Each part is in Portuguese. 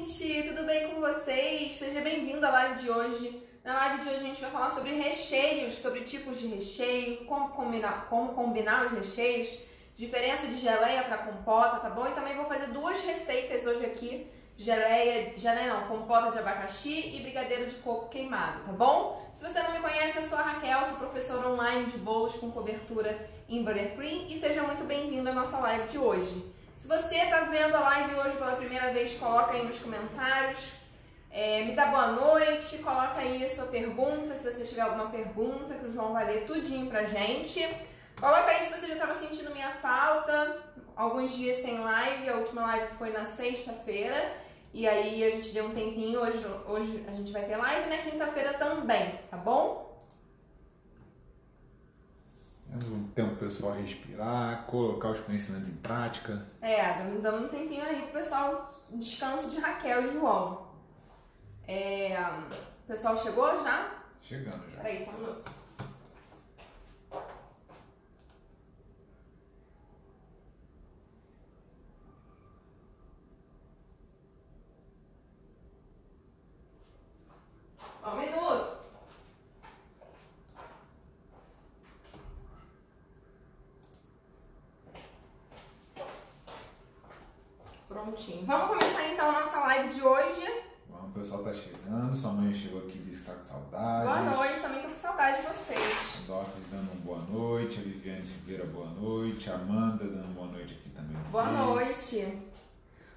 gente! Tudo bem com vocês? Seja bem-vindo à live de hoje. Na live de hoje a gente vai falar sobre recheios, sobre tipos de recheio, como combinar os recheios, diferença de geleia para compota, tá bom? E também vou fazer duas receitas hoje aqui, compota de abacaxi e brigadeiro de coco queimado, tá bom? Se você não me conhece, eu sou a Raquel, sou professora online de bolos com cobertura em buttercream e seja muito bem-vindo à nossa live de hoje. Se você está vendo a live hoje pela primeira vez, coloca aí nos comentários, me dá boa noite, coloca aí a sua pergunta, se você tiver alguma pergunta, que o João vai ler tudinho pra gente. Coloca aí se você já estava sentindo minha falta, alguns dias sem live, a última live foi na sexta-feira, e aí a gente deu um tempinho, hoje a gente vai ter live, na quinta-feira também, tá bom? Temos um tempo pro pessoal respirar, colocar os conhecimentos em prática. Dando um tempinho aí pro pessoal, descanso de Raquel e João. O pessoal chegou já? Chegando já. Peraí, só um minuto. Um minuto. Prontinho. Vamos começar então a nossa live de hoje. Bom, o pessoal tá chegando, sua mãe chegou aqui e disse que tá com saudade. Boa noite, também tô com saudade de vocês. O Docas dando uma boa noite, a Viviane Silveira boa noite, a Amanda dando boa noite aqui também. Boa noite.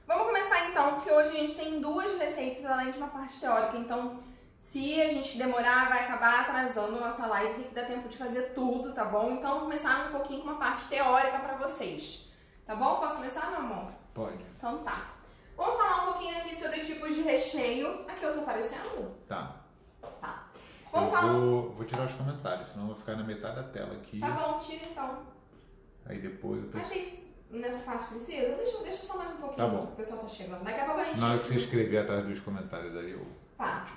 Vamos começar então, porque hoje a gente tem duas receitas além de uma parte teórica, então se a gente demorar vai acabar atrasando nossa live, tem que dar tempo de fazer tudo, tá bom? Então vou começar um pouquinho com uma parte teórica pra vocês, tá bom? Posso começar, meu amor? Pode. Então tá. Vamos falar um pouquinho aqui sobre tipos de recheio. Aqui eu tô aparecendo? Tá. Tá. Vou tirar os comentários, senão eu vou ficar na metade da tela aqui. Tá bom, tira então. Aí depois eu Mas preciso... tem nessa parte precisa? Deixa só mais um pouquinho. Tá bom. O pessoal tá chegando. Daqui a pouco a gente... Na hora que você escrever atrás dos comentários aí, eu... Tá.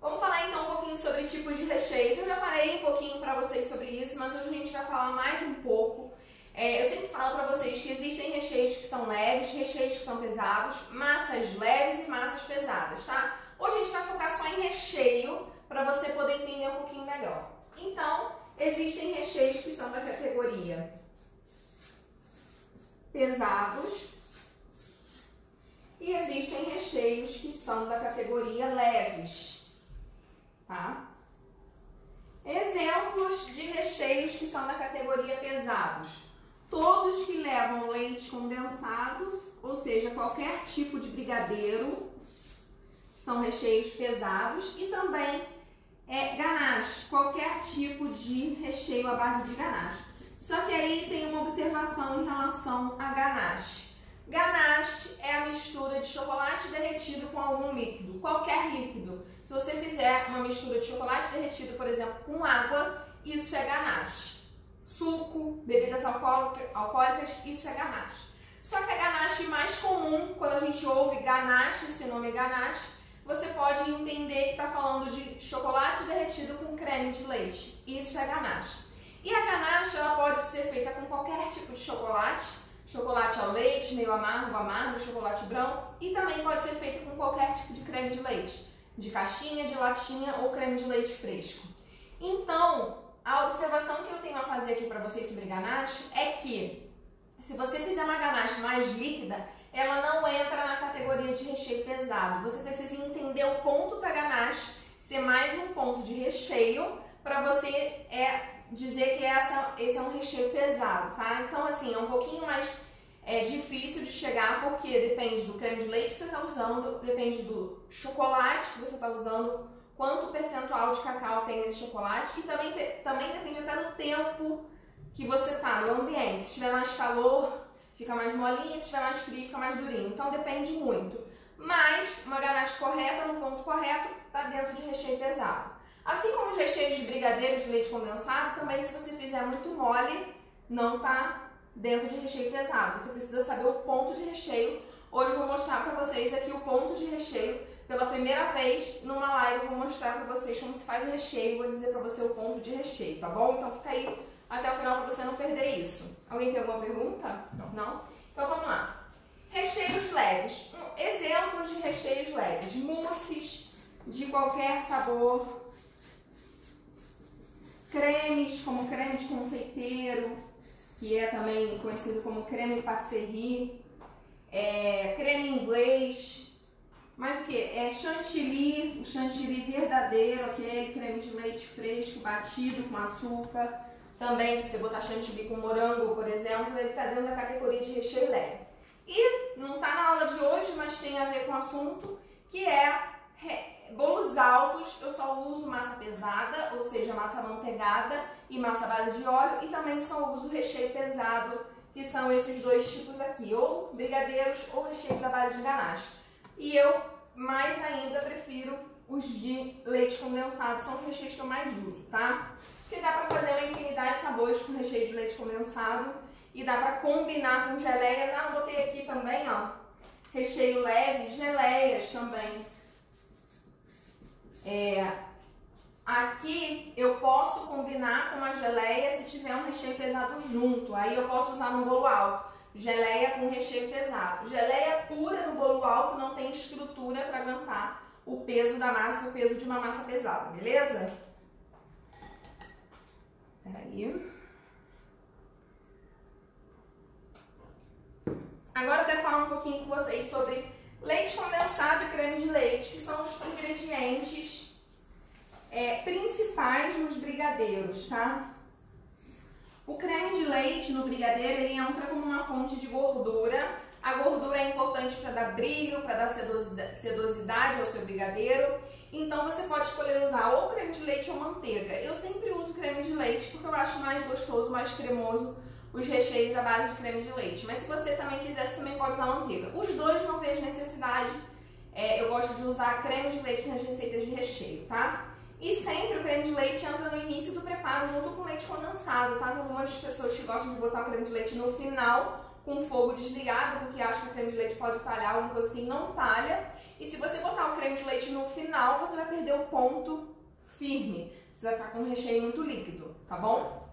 Vamos falar então um pouquinho sobre tipos de recheios. Eu já falei um pouquinho pra vocês sobre isso, mas hoje a gente vai falar mais um pouco. Eu sempre falo pra vocês que existem recheios que são leves, recheios que são pesados, massas leves e massas pesadas, tá? Hoje a gente vai focar só em recheio pra você poder entender um pouquinho melhor. Então, existem recheios que são da categoria pesados e existem recheios que são da categoria leves, tá? Exemplos de recheios que são da categoria pesados. Todos que levam leite condensado, ou seja, qualquer tipo de brigadeiro, são recheios pesados. E também ganache, qualquer tipo de recheio à base de ganache. Só que aí tem uma observação em relação a ganache. Ganache é a mistura de chocolate derretido com algum líquido, qualquer líquido. Se você fizer uma mistura de chocolate derretido, por exemplo, com água, isso é ganache. Suco, bebidas alcoólicas, isso é ganache. Só que a ganache mais comum, quando a gente ouve ganache, esse nome ganache, você pode entender que está falando de chocolate derretido com creme de leite. Isso é ganache. E a ganache ela pode ser feita com qualquer tipo de chocolate, chocolate ao leite, meio amargo, chocolate branco, e também pode ser feita com qualquer tipo de creme de leite, de caixinha, de latinha ou creme de leite fresco. Então, a observação que eu tenho a fazer aqui para vocês sobre ganache é que, se você fizer uma ganache mais líquida, ela não entra na categoria de recheio pesado. Você precisa entender o ponto da ganache ser mais um ponto de recheio para você dizer que esse é um recheio pesado, tá? Então, assim, é um pouquinho mais difícil de chegar, porque depende do creme de leite que você está usando, depende do chocolate que você está usando, quanto percentual de cacau tem nesse chocolate, e também depende até do tempo que você tá no ambiente. Se tiver mais calor, fica mais molinho, se tiver mais frio, fica mais durinho. Então depende muito. Mas uma ganache correta, no ponto correto, tá dentro de recheio pesado. Assim como os recheios de brigadeiro de leite condensado, também se você fizer muito mole, não tá dentro de recheio pesado. Você precisa saber o ponto de recheio. Hoje eu vou mostrar pra vocês aqui o ponto de recheio. Pela primeira vez, numa live, eu vou mostrar pra vocês como se faz o recheio, vou dizer pra você o ponto de recheio, tá bom? Então fica aí até o final pra você não perder isso. Alguém tem alguma pergunta? Não. Não? Então vamos lá. Recheios leves. Exemplos de recheios leves. Mousses de qualquer sabor. Cremes, como creme de confeiteiro, que é também conhecido como creme patisserie. Creme inglês. Mas o que? Chantilly, o chantilly verdadeiro, aquele creme de leite fresco, batido com açúcar. Também, se você botar chantilly com morango, por exemplo, ele está dentro da categoria de recheio leve. E não está na aula de hoje, mas tem a ver com o assunto, que é bolos altos. Eu só uso massa pesada, ou seja, massa amanteigada e massa à base de óleo. E também só uso recheio pesado, que são esses dois tipos aqui, ou brigadeiros ou recheios à base de ganache. E eu, mais ainda, prefiro os de leite condensado, são os recheios que eu mais uso, tá? Porque dá pra fazer uma infinidade de sabores com recheio de leite condensado e dá pra combinar com geleias. Ah, eu botei aqui também, ó, recheio leve, geleias também. Aqui eu posso combinar com uma geleia se tiver um recheio pesado junto, aí eu posso usar no bolo alto. Geleia com recheio pesado. Geleia pura no bolo alto não tem estrutura para aguentar o peso da massa, o peso de uma massa pesada, beleza? Peraí. Agora eu quero falar um pouquinho com vocês sobre leite condensado e creme de leite, que são os ingredientes principais nos brigadeiros, tá? O creme de leite no brigadeiro, ele entra como uma fonte de gordura. A gordura é importante para dar brilho, para dar sedosidade ao seu brigadeiro. Então você pode escolher usar ou creme de leite ou manteiga. Eu sempre uso creme de leite porque eu acho mais gostoso, mais cremoso os recheios à base de creme de leite. Mas se você também quiser, você também pode usar manteiga. Os dois não vejo necessidade. Eu gosto de usar creme de leite nas receitas de recheio, tá? E sempre o creme de leite entra no início do preparo junto com o leite condensado, tá? Tem algumas pessoas que gostam de botar o creme de leite no final com o fogo desligado, porque acham que o creme de leite pode talhar, alguma coisa assim, não talha. E se você botar o creme de leite no final, você vai perder o ponto firme. Você vai ficar com um recheio muito líquido, tá bom?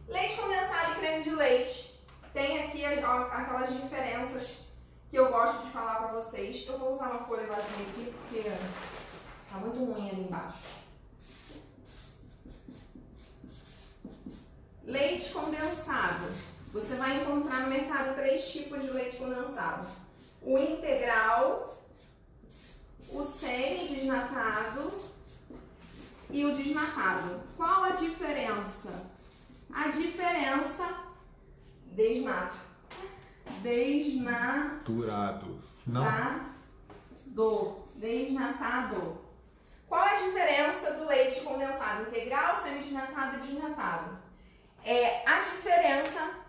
Leite condensado e creme de leite. Tem aqui aquelas diferenças que eu gosto de falar pra vocês. Eu vou usar uma folha vazia aqui, porque tá muito ruim ali embaixo. Leite condensado. Você vai encontrar no mercado 3 tipos de leite condensado. O integral, o semi-desnatado e o desnatado. Qual a diferença? A diferença... Desnato. Desnaturado. Não. Desnatado. Qual a diferença do leite condensado integral, semi-desnatado e desnatado? A diferença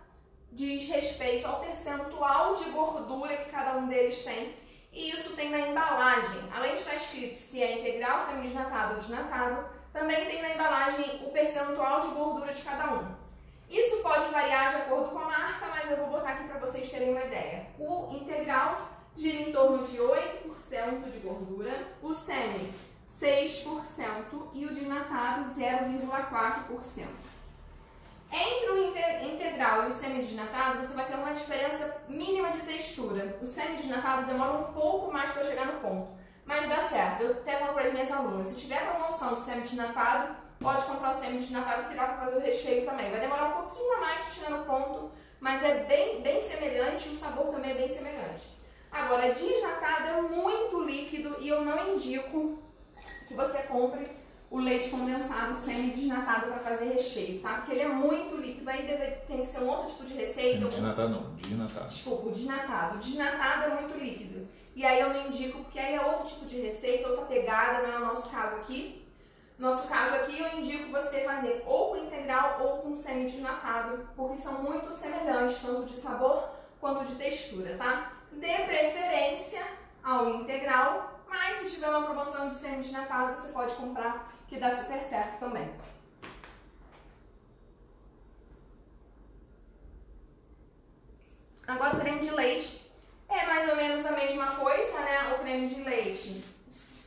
diz respeito ao percentual de gordura que cada um deles tem, e isso tem na embalagem. Além de estar escrito se é integral, semi-desnatado ou desnatado, também tem na embalagem o percentual de gordura de cada um. Isso pode variar de acordo com a marca, mas eu vou botar aqui para vocês terem uma ideia. O integral gira em torno de 8% de gordura, o semi 6% e o desnatado 0,4%. Entre o integral e o semi-desnatado, você vai ter uma diferença mínima de textura. O semi-desnatado demora um pouco mais para chegar no ponto, mas dá certo. Eu até falo para as minhas alunas, se tiver promoção de semi-desnatado, pode comprar o semi-desnatado que dá para fazer o recheio também. Vai demorar um pouquinho a mais para chegar no ponto, mas é bem semelhante e o sabor também é bem semelhante. Agora, desnatado é muito líquido e eu não indico que você compre o leite condensado semi-desnatado para fazer recheio, tá? Porque ele é muito líquido, aí tem que ser um outro tipo de receita. Desnatado não, desnatado. Desculpa, o desnatado. O desnatado é muito líquido. E aí eu não indico, porque aí é outro tipo de receita, outra pegada, não é o nosso caso aqui. No nosso caso aqui, eu indico você fazer ou com integral ou com semi-desnatado, porque são muito semelhantes, tanto de sabor quanto de textura, tá? Dê preferência ao integral, mas se tiver uma promoção de semi-desnatado, você pode comprar, que dá super certo também. Agora o creme de leite é mais ou menos a mesma coisa, né? O creme de leite,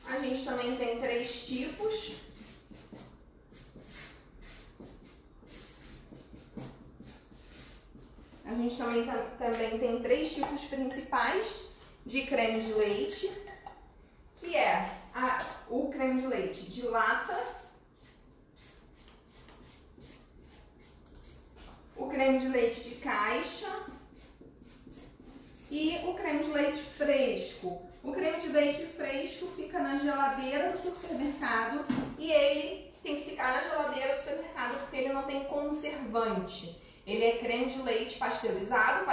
a gente também tem 3 tipos. A gente também tem 3 tipos principais de creme de leite, que é o creme de leite de lata, o creme de leite de caixa e o creme de leite fresco. O creme de leite fresco fica na geladeira do supermercado e ele tem que ficar na geladeira do supermercado porque ele não tem conservante. Ele é creme de leite pasteurizado,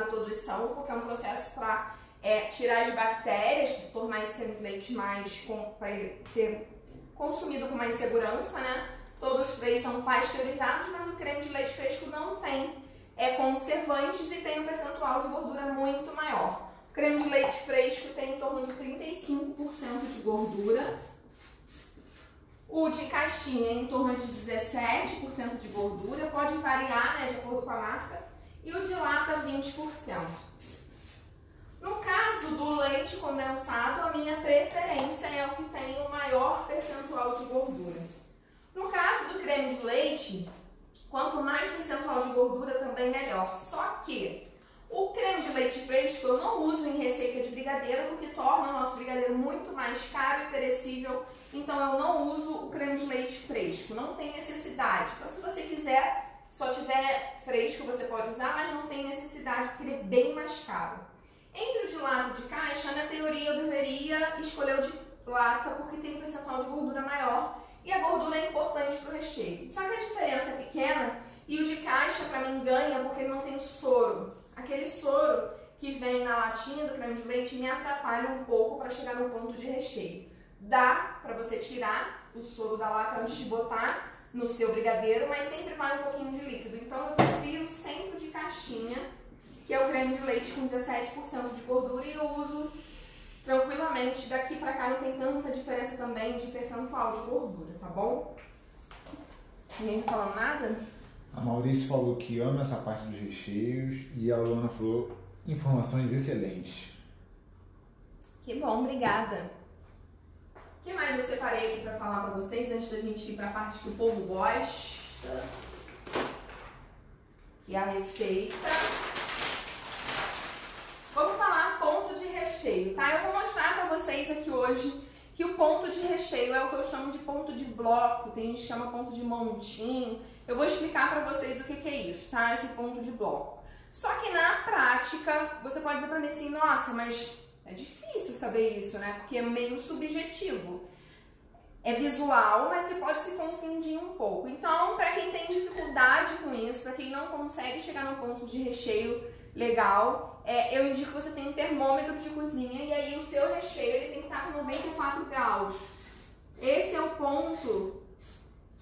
todos são, porque é um processo para tirar as bactérias, tornar esse creme de leite para ser consumido com mais segurança, né? Todos os 3 são pasteurizados, mas o creme de leite fresco não tem conservantes e tem um percentual de gordura muito maior. O creme de leite fresco tem em torno de 35% de gordura. O de caixinha em torno de 17% de gordura, pode variar, né, de acordo com a marca. E o de lata 20%. No caso do leite condensado, a minha preferência é o que tem o maior percentual de gordura. No caso do creme de leite, quanto mais percentual de gordura, também melhor. Só que o creme de leite fresco eu não uso em receita de brigadeiro, porque torna o nosso brigadeiro muito mais caro e perecível. Então eu não uso o creme de leite fresco, não tem necessidade. Então se você quiser, só tiver fresco você pode usar, mas não tem necessidade, porque ele é bem mais caro. Entre o de lata e de caixa, na teoria eu deveria escolher o de lata, porque tem um percentual de gordura maior. E a gordura é importante para o recheio. Só que a diferença é pequena e o de caixa para mim ganha porque ele não tem o soro. Aquele soro que vem na latinha do creme de leite me atrapalha um pouco para chegar no ponto de recheio. Dá para você tirar o soro da lata antes de botar no seu brigadeiro, mas sempre vai um pouquinho de líquido. Então eu prefiro sempre de caixinha, que é o creme de leite com 17% de gordura, e eu uso tranquilamente. Daqui pra cá não tem tanta diferença também de percentual de gordura, tá bom? Ninguém tá falando nada? A Maurício falou que ama essa parte dos recheios e a Luana falou informações excelentes. Que bom, obrigada. O que mais eu separei aqui pra falar pra vocês antes da gente ir pra parte que o povo gosta? Que é a receita. Vamos falar ponto de recheio, tá? Eu vou mostrar pra vocês aqui hoje que o ponto de recheio é o que eu chamo de ponto de bloco, tem gente que chama ponto de montinho. Eu vou explicar pra vocês o que é isso, tá? Esse ponto de bloco. Só que na prática, você pode dizer pra mim assim, nossa, mas é difícil saber isso, né? Porque é meio subjetivo. É visual, mas você pode se confundir um pouco. Então, pra quem tem dificuldade com isso, pra quem não consegue chegar no ponto de recheio legal, eu indico que você tenha um termômetro de cozinha e aí o seu recheio ele tem que estar com 94 graus. Esse é o ponto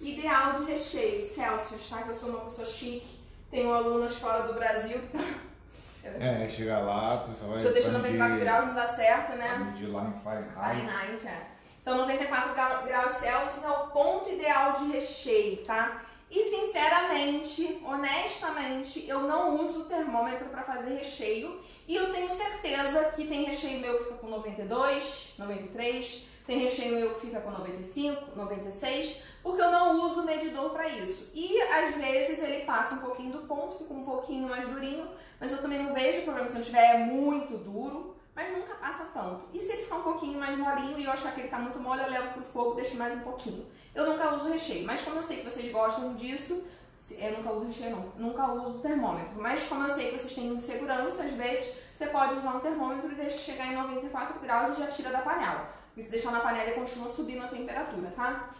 ideal de recheio, Celsius, tá? Que eu sou uma pessoa chique, tenho alunos fora do Brasil que chegar lá, o pessoal vai... Se eu deixar 94 graus não dá certo, né? Medir lá em Fahrenheit. Fahrenheit, Então 94 graus Celsius é o ponto ideal de recheio, tá? E sinceramente, honestamente, eu não uso termômetro para fazer recheio. E eu tenho certeza que tem recheio meu que fica com 92, 93, tem recheio meu que fica com 95, 96, porque eu não uso medidor para isso. E às vezes ele passa um pouquinho do ponto, fica um pouquinho mais durinho, mas eu também não vejo problema se não estiver muito duro, mas nunca passa tanto. E se ele ficar um pouquinho mais molinho e eu achar que ele tá muito mole, eu levo pro fogo e deixo mais um pouquinho. Eu nunca uso recheio, mas como eu sei que vocês gostam disso, eu nunca uso recheio não, nunca uso termômetro. Mas como eu sei que vocês têm insegurança, às vezes você pode usar um termômetro e deixa chegar em 94 graus e já tira da panela. Porque se deixar na panela ele continua subindo a temperatura, tá?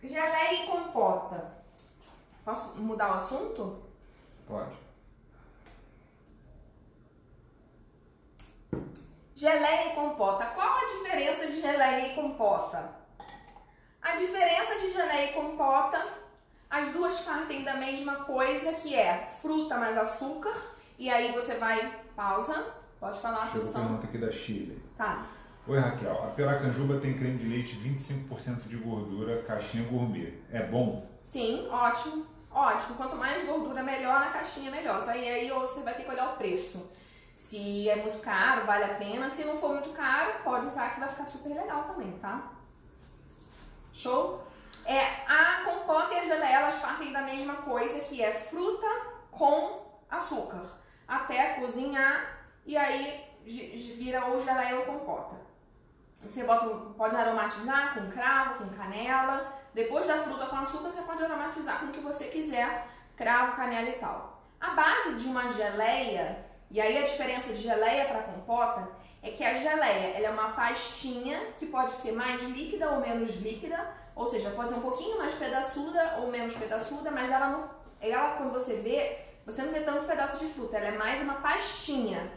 Geleia e compota. Posso mudar o assunto? Pode. Geleia e compota. Qual a diferença de geleia e compota? A diferença de geleia e compota, as duas partem da mesma coisa, que é fruta mais açúcar. E aí você vai... Pausa. Pode falar, Chegou a produção. pergunta aqui da Chile. Tá. Oi, Raquel. A Piracanjuba tem creme de leite 25% de gordura, caixinha gourmet. É bom? Sim, ótimo. Ótimo. Quanto mais gordura, melhor. Na caixinha, melhor. Aí você vai ter que olhar o preço. Se é muito caro, vale a pena. Se não for muito caro, pode usar que vai ficar super legal também, tá? Show? A compota e a geleia, elas partem da mesma coisa, que é fruta com açúcar até cozinhar e aí vira ou geleia ou compota. Você pode aromatizar com cravo, com canela. Depois da fruta com açúcar, você pode aromatizar com o que você quiser, cravo, canela e tal. A base de uma geleia, e aí a diferença de geleia para compota, é que a geleia ela é uma pastinha que pode ser mais líquida ou menos líquida, ou seja, pode ser um pouquinho mais pedaçuda ou menos pedaçuda, mas ela quando você vê, você não vê tanto pedaço de fruta, ela é mais uma pastinha.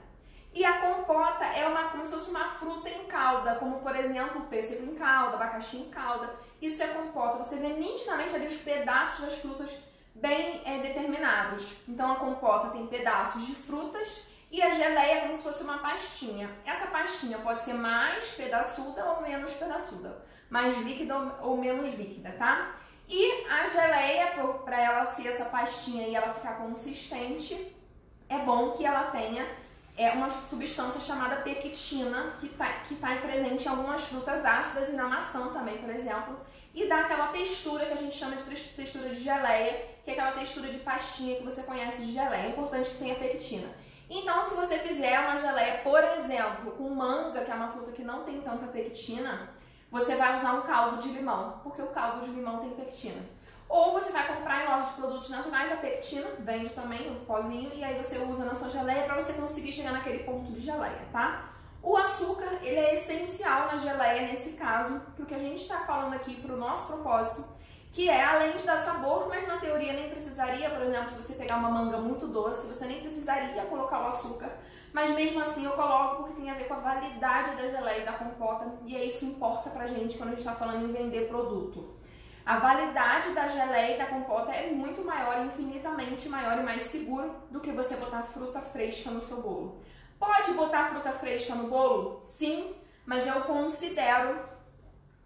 E a compota é como se fosse uma fruta em calda, como por exemplo pêssego em calda, abacaxi em calda. Isso é compota, você vê nitidamente ali os pedaços das frutas bem determinados. Então a compota tem pedaços de frutas e a geleia é como se fosse uma pastinha. Essa pastinha pode ser mais pedaçuda ou menos pedaçuda, mais líquida ou menos líquida, tá? E a geleia, para ela ser essa pastinha e ela ficar consistente, é bom que ela tenha uma substância chamada pectina, que tá presente em algumas frutas ácidas e na maçã também, por exemplo, e dá aquela textura que a gente chama de textura de geleia, que é aquela textura de pastinha que você conhece de geleia. É importante que tenha pectina. Então, se você fizer uma geleia, por exemplo, com manga, que é uma fruta que não tem tanta pectina, você vai usar um caldo de limão, porque o caldo de limão tem pectina. Ou você vai comprar em loja de produtos naturais a pectina, vende também um pozinho, e aí você usa na sua geleia para você conseguir chegar naquele ponto de geleia, tá? O açúcar, ele é essencial na geleia nesse caso, porque a gente está falando aqui para o nosso propósito, que é além de dar sabor, mas na teoria nem precisaria, por exemplo, se você pegar uma manga muito doce, você nem precisaria colocar o açúcar, mas mesmo assim eu coloco porque tem a ver com a validade da geleia e da compota, e é isso que importa pra gente quando a gente está falando em vender produto. A validade da geleia e da compota é muito maior, infinitamente maior e mais seguro do que você botar fruta fresca no seu bolo. Pode botar fruta fresca no bolo? Sim, mas eu considero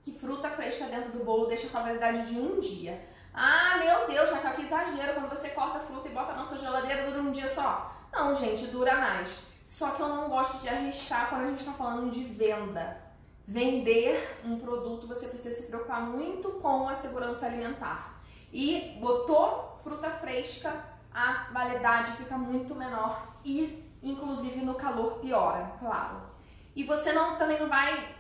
que fruta fresca dentro do bolo deixa com a validade de um dia. Ah, meu Deus, Raquel, que exagero, quando você corta a fruta e bota na sua geladeira dura um dia só. Não, gente, dura mais. Só que eu não gosto de arriscar quando a gente está falando de venda. Vender um produto, você precisa se preocupar muito com a segurança alimentar. E botou fruta fresca, a validade fica muito menor e, inclusive, no calor piora, claro. E você também não vai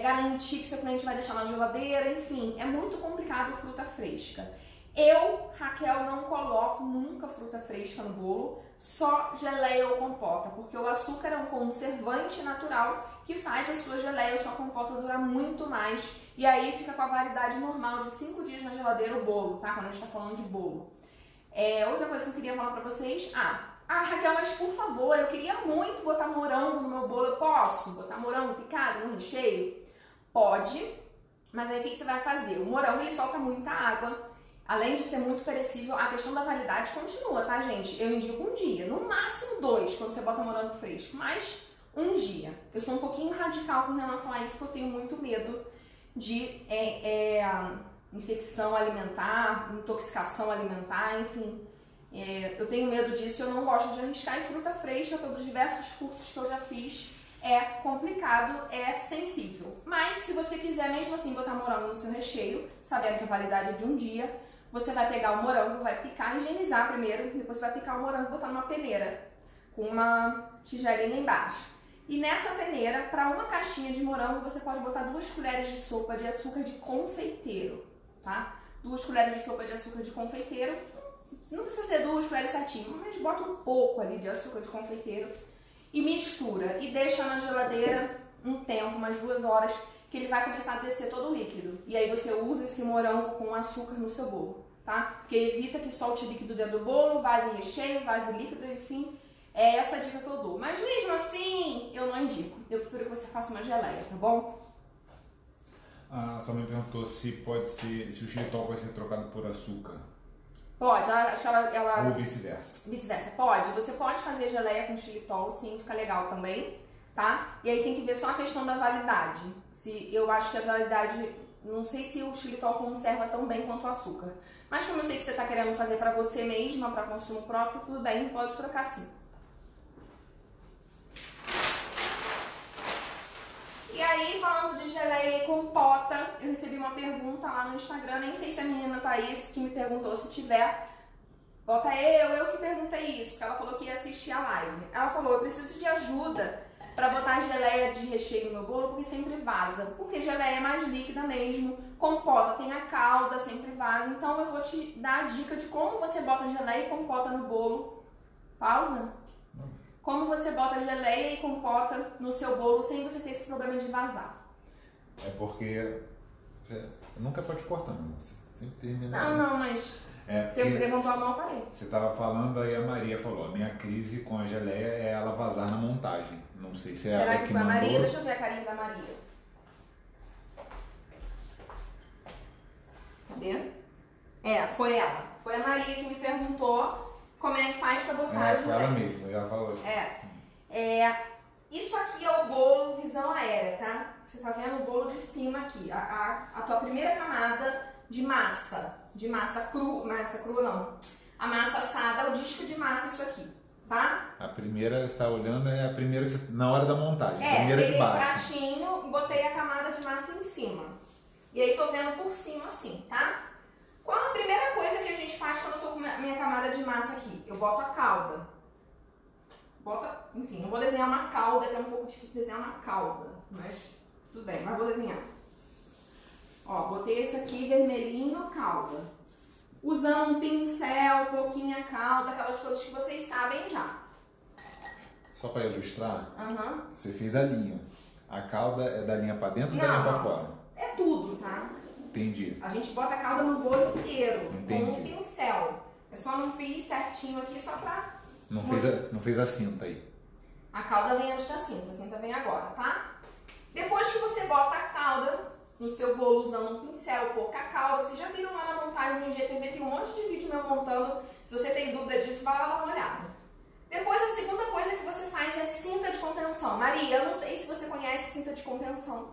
garantir que seu cliente vai deixar na geladeira, enfim, é muito complicado fruta fresca. Eu, Raquel, não coloco nunca fruta fresca no bolo, só geleia ou compota, porque o açúcar é um conservante natural que faz a sua geleia ou sua compota durar muito mais, e aí fica com a validade normal de 5 dias na geladeira o bolo, tá? Quando a gente tá falando de bolo. Outra coisa que eu queria falar pra vocês, Raquel, mas por favor, eu queria muito botar morango no meu bolo, eu posso botar morango picado no recheio? Pode, mas aí o que você vai fazer? O morango ele solta muita água. Além de ser muito perecível, a questão da validade continua, tá, gente? Eu indico um dia, no máximo 2, quando você bota morango fresco, mas um dia. Eu sou um pouquinho radical com relação a isso, porque eu tenho muito medo de infecção alimentar, intoxicação alimentar, enfim. Eu tenho medo disso e eu não gosto de arriscar. E fruta fresca, pelos diversos cursos que eu já fiz, é complicado, é sensível. Mas se você quiser mesmo assim botar morango no seu recheio, sabendo que a validade é de um dia, você vai pegar o morango, vai picar, higienizar primeiro, depois você vai picar o morango e botar numa peneira, com uma tigelinha embaixo. E nessa peneira, para uma caixinha de morango, você pode botar 2 colheres de sopa de açúcar de confeiteiro, tá? 2 colheres de sopa de açúcar de confeiteiro, não precisa ser 2 colheres certinho, mas bota um pouco ali de açúcar de confeiteiro e mistura e deixa na geladeira um tempo, umas 2 horas, que ele vai começar a descer todo o líquido. E aí você usa esse morango com açúcar no seu bolo, tá? Porque evita que solte líquido dentro do bolo, vaze recheio, vaze líquido, enfim. É essa a dica que eu dou. Mas mesmo assim, eu não indico. Eu prefiro que você faça uma geleia, tá bom? A sua mãe perguntou se o xilitol pode ser trocado por açúcar. Pode, acho que ela... Ou vice-versa. Vice-versa, pode. Você pode fazer geleia com xilitol, sim, fica legal também. Tá? E aí tem que ver só a questão da validade. Eu acho que a validade, não sei se o xilitol conserva tão bem quanto o açúcar. Mas como eu sei que você está querendo fazer para você mesma, para consumo próprio, tudo bem, pode trocar sim. E aí, falando de geleia e compota, eu recebi uma pergunta lá no Instagram, nem sei se a menina Thaís que me perguntou, se tiver, Bota eu que perguntei isso, porque ela falou que ia assistir a live. Ela falou, eu preciso de ajuda para botar geleia de recheio no meu bolo, porque sempre vaza. Porque geleia é mais líquida mesmo, compota tem a calda, sempre vaza. Então eu vou te dar a dica de como você bota geleia e compota no bolo. Pausa. Como você bota geleia e compota no seu bolo sem você ter esse problema de vazar. É porque você nunca pode cortar, não. Você sempre termina. Não, mas se eu levantou a mão, eu parei. Você estava falando, aí a Maria falou, a minha crise com a geleia é ela vazar na montagem. Não sei se é Será ela que que foi a mandou. Maria? Deixa eu ver a carinha da Maria. Cadê? Foi ela. Foi a Maria que me perguntou como é que faz pra botar a Foi ela geleia. mesmo, ela falou. Isso aqui é o bolo visão aérea, tá? Você tá vendo o bolo de cima aqui. A tua primeira camada de massa crua não. A massa assada, o disco de massa, isso aqui, tá? A primeira, você está olhando, é a primeira que você, na hora da montagem, a primeira de peguei o baixo. pratinho e botei a camada de massa em cima. E aí tô vendo por cima assim, tá? Qual a primeira coisa que a gente faz quando eu tô com a minha camada de massa aqui? Eu boto a calda. Enfim, não vou desenhar uma calda, que é um pouco difícil desenhar uma calda, mas tudo bem, mas vou desenhar. Ó, botei esse aqui vermelhinho, calda. Usando um pincel, pouquinha calda, aquelas coisas que vocês sabem já. Só para ilustrar, Uhum. você fez a linha. A calda é da linha para dentro ou da linha para fora? É tudo, tá? Entendi. A gente bota a calda no bolo inteiro, Entendi. com um pincel. Eu só não fiz certinho aqui só pra... Não fez a cinta aí. A calda vem antes da cinta, a cinta vem agora, tá? Depois que você bota a calda no seu bolo usando um pincel, pouca calda, vocês já viram lá na montagem no IGTV, tem um monte de vídeo meu montando. Se você tem dúvida disso, vai lá dar uma olhada. Depois, a segunda coisa que você faz é cinta de contenção. Maria, eu não sei se você conhece cinta de contenção.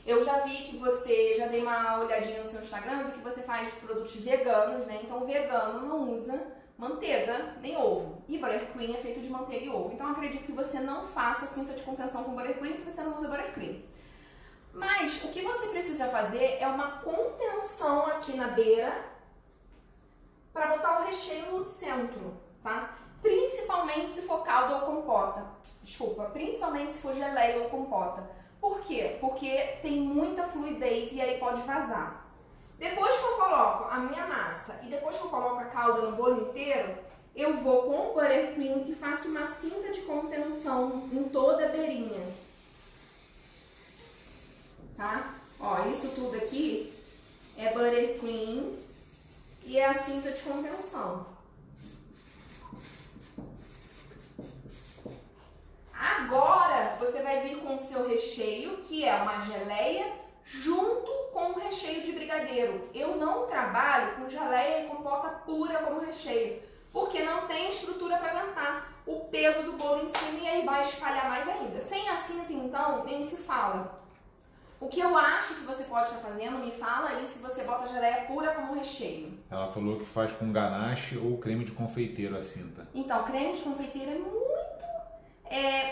Eu já vi que você, já dei uma olhadinha no seu Instagram, vi que você faz produtos veganos, né? Então, vegano não usa manteiga nem ovo. E buttercream é feito de manteiga e ovo. Então, acredito que você não faça cinta de contenção com buttercream, porque você não usa buttercream. Mas, o que você precisa fazer é uma contenção aqui na beira para botar o recheio no centro, tá? Principalmente se for calda ou compota. Desculpa, principalmente se for geleia ou compota. Por quê? Porque tem muita fluidez e aí pode vazar. Depois que eu coloco a minha massa e depois que eu coloco a calda no bolo inteiro, eu vou com o buttercream e faço uma cinta de contenção em toda a beirinha. Tá? Ó, isso tudo aqui é buttercream e é a cinta de contenção. Agora você vai vir com o seu recheio, que é uma geleia, junto com o recheio de brigadeiro. Eu não trabalho com geleia e compota pura como recheio, porque não tem estrutura para aguentar o peso do bolo em cima e aí vai espalhar mais ainda. Sem a cinta, então, nem se fala. O que eu acho que você pode estar fazendo, me fala aí se você bota a geleia pura como recheio. Ela falou que faz com ganache ou creme de confeiteiro a cinta. Então, creme de confeiteiro é muito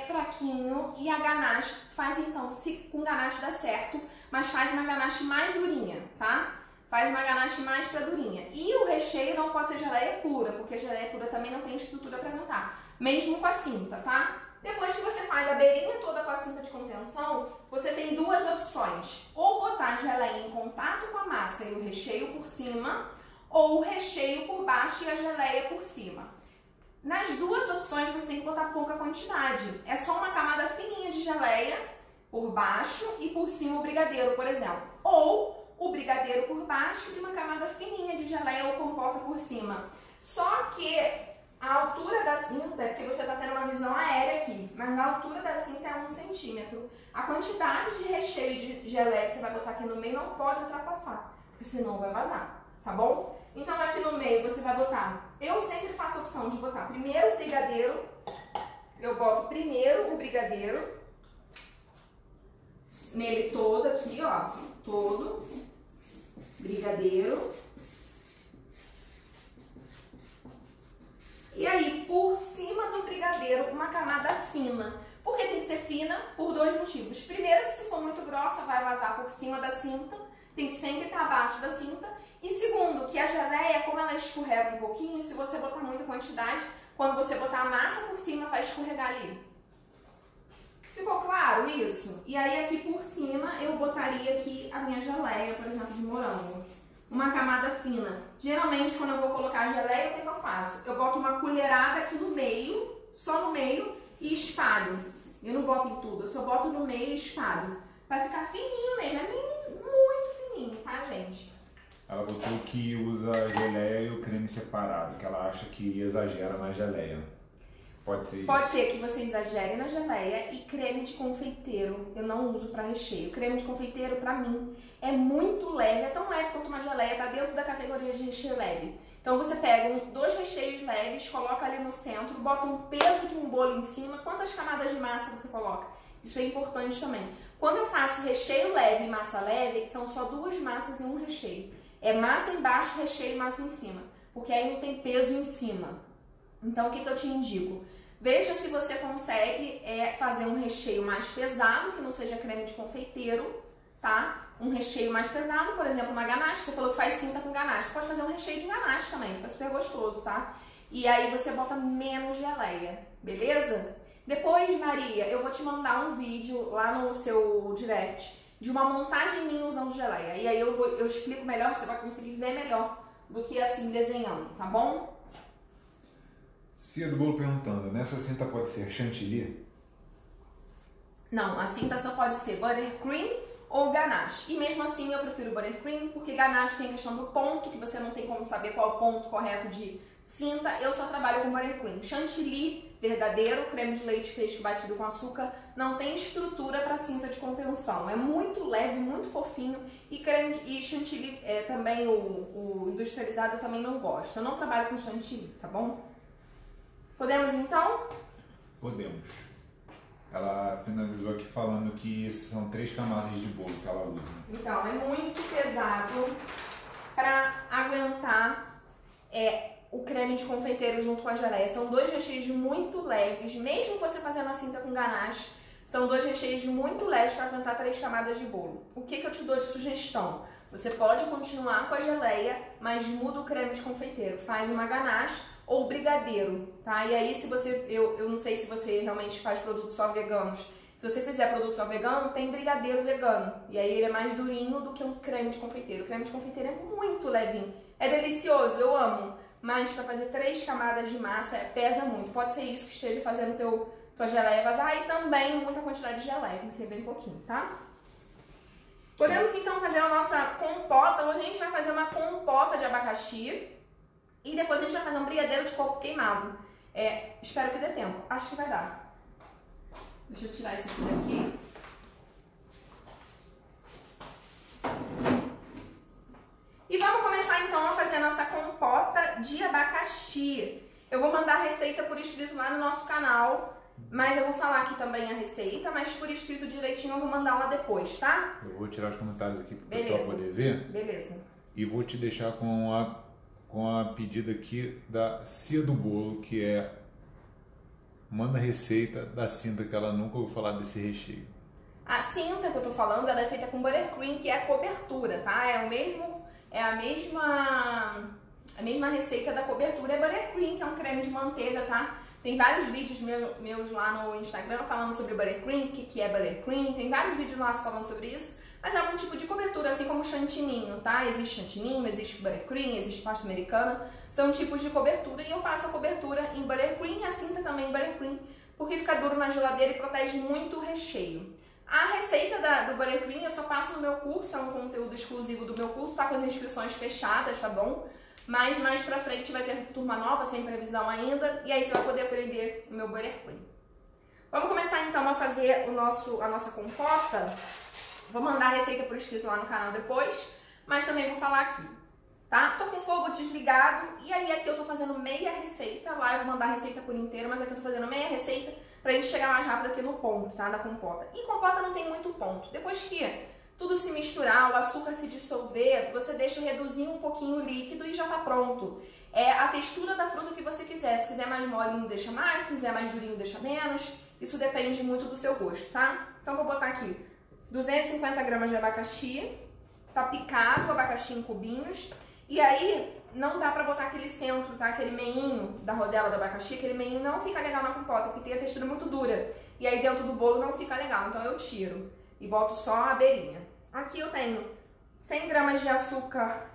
fraquinho e a ganache faz então, se com ganache dá certo, mas faz uma ganache mais durinha, tá? Faz uma ganache mais pra durinha. E o recheio não pode ser geleia pura, porque a geleia pura também não tem estrutura para aguentar, mesmo com a cinta, tá? Depois que você faz a beirinha toda com a cinta de contenção, você tem duas opções. Ou botar a geleia em contato com a massa e o recheio por cima, ou o recheio por baixo e a geleia por cima. Nas duas opções você tem que botar pouca quantidade. É só uma camada fininha de geleia por baixo e por cima o brigadeiro, por exemplo. Ou o brigadeiro por baixo e uma camada fininha de geleia ou compota por cima. Só que a altura da cinta, porque você está tendo uma visão aérea aqui, mas a altura da cinta é 1 centímetro. A quantidade de recheio de geleia que você vai botar aqui no meio não pode ultrapassar, porque senão vai vazar, tá bom? Então aqui no meio você vai botar, eu sempre faço a opção de botar primeiro o brigadeiro, eu boto primeiro o brigadeiro, nele todo aqui, ó, todo, brigadeiro. E aí, por cima do brigadeiro, uma camada fina. Por que tem que ser fina? Por dois motivos. Primeiro, que se for muito grossa, vai vazar por cima da cinta. tem que sempre estar abaixo da cinta. E segundo, que a geleia, como ela escorrega um pouquinho, se você botar muita quantidade, quando você botar a massa por cima, vai escorregar ali. Ficou claro isso? E aí aqui por cima eu botaria aqui a minha geleia, por exemplo, de morango. Uma camada fina. Geralmente quando eu vou colocar a geleia, o que eu faço? Eu boto uma colherada aqui no meio, só no meio, e espalho. Eu não boto em tudo, eu só boto no meio e espalho. Vai ficar fininho mesmo, é muito fininho, tá, gente? Ela botou que usa a geleia e o creme separado, que ela acha que exagera na geleia. Pode ser isso? Pode ser que você exagere na geleia. E creme de confeiteiro eu não uso para recheio. Creme de confeiteiro, pra mim, é muito leve, é tão leve quanto uma geleia, tá dentro da categoria de recheio leve. Então você pega dois recheios leves, coloca ali no centro, bota um peso de um bolo em cima. Quantas camadas de massa você coloca? Isso é importante também. Quando eu faço recheio leve e massa leve, são só duas massas e um recheio. É massa embaixo, recheio e massa em cima. Porque aí não tem peso em cima. Então, o que eu te indico? Veja se você consegue fazer um recheio mais pesado, que não seja creme de confeiteiro, tá? Um recheio mais pesado, por exemplo, uma ganache. Você falou que faz cinta com ganache. Você pode fazer um recheio de ganache também, fica super gostoso, tá? E aí você bota menos geleia, beleza? Depois, Maria, eu vou te mandar um vídeo lá no seu direct de uma montagem minha usando geleia. E aí eu explico melhor, você vai conseguir ver melhor do que assim desenhando, tá bom? Cia do Bolo perguntando, nessa cinta pode ser chantilly? Não, a cinta só pode ser buttercream ou ganache. E mesmo assim eu prefiro buttercream, porque ganache tem a questão do ponto, que você não tem como saber qual é o ponto correto de cinta. Eu só trabalho com buttercream. Chantilly verdadeiro, creme de leite fresco batido com açúcar, não tem estrutura para cinta de contenção. É muito leve, muito fofinho. E chantilly também, o industrializado, eu também não gosto. Eu não trabalho com chantilly, tá bom? Podemos então? Podemos. Ela finalizou aqui falando que são 3 camadas de bolo que ela usa. Então, é muito pesado para aguentar o creme de confeiteiro junto com a geleia. São 2 recheios muito leves, mesmo você fazendo a cinta com ganache, são 2 recheios muito leves para aguentar 3 camadas de bolo. O que eu te dou de sugestão? Você pode continuar com a geleia, mas muda o creme de confeiteiro. Faz uma ganache ou brigadeiro, tá? E aí, se você, eu não sei se você realmente faz produtos só veganos. Se você fizer produto só vegano, tem brigadeiro vegano. E aí ele é mais durinho do que um creme de confeiteiro. O creme de confeiteiro é muito levinho. É delicioso, eu amo. Mas para fazer 3 camadas de massa, pesa muito. Pode ser isso que esteja fazendo tua geleia vazar. E também muita quantidade de geleia, tem que ser bem pouquinho, tá? Podemos então fazer a nossa compota. Hoje a gente vai fazer uma compota de abacaxi. E depois a gente vai fazer um brigadeiro de coco queimado. Espero que dê tempo. Acho que vai dar. Deixa eu tirar isso aqui daqui. E vamos começar então a fazer a nossa compota de abacaxi. Eu vou mandar a receita por escrito lá no nosso canal. Mas eu vou falar aqui também a receita, mas por escrito direitinho eu vou mandar lá depois, tá? Eu vou tirar os comentários aqui para o pessoal poder ver. Beleza. E vou te deixar com a pedida aqui da Cia do Bolo, que manda a receita da cinta, que ela nunca ouviu falar desse recheio. A cinta que eu tô falando, ela é feita com buttercream, que é a cobertura, tá? É a mesma receita da cobertura, é buttercream, que é um creme de manteiga, tá? Tem vários vídeos meus lá no Instagram falando sobre buttercream, o que é buttercream, tem vários vídeos lá falando sobre isso. Mas é algum tipo de cobertura, assim como chantininho, tá? Existe chantininho, existe buttercream, existe pasta americana. São tipos de cobertura e eu faço a cobertura em buttercream e a cinta também em buttercream, porque fica duro na geladeira e protege muito o recheio. A receita do buttercream eu só passo no meu curso, é um conteúdo exclusivo do meu curso, tá com as inscrições fechadas, tá bom? Mas mais pra frente vai ter turma nova, sem previsão ainda, e aí você vai poder aprender o meu buttercream. Vamos começar então a fazer a nossa compota. Vou mandar a receita por escrito lá no canal depois, mas também vou falar aqui, tá? Tô com o fogo desligado e aí aqui eu tô fazendo meia receita, lá eu vou mandar a receita por inteiro, mas aqui eu tô fazendo meia receita pra gente chegar mais rápido aqui no ponto, tá? Da compota. E compota não tem muito ponto. Depois que tudo se misturar, o açúcar se dissolver, você deixa reduzir um pouquinho o líquido e já tá pronto. É a textura da fruta que você quiser. Se quiser mais molinho, deixa mais. Se quiser mais durinho, deixa menos. Isso depende muito do seu gosto, tá? Então vou botar aqui 250 gramas de abacaxi. tá picado o abacaxi em cubinhos. E aí não dá pra botar aquele centro, tá? Aquele meinho da rodela do abacaxi, aquele meinho não fica legal na compota, porque tem a textura muito dura. E aí dentro do bolo não fica legal, então eu tiro e boto só a beirinha. Aqui eu tenho 100 gramas de açúcar,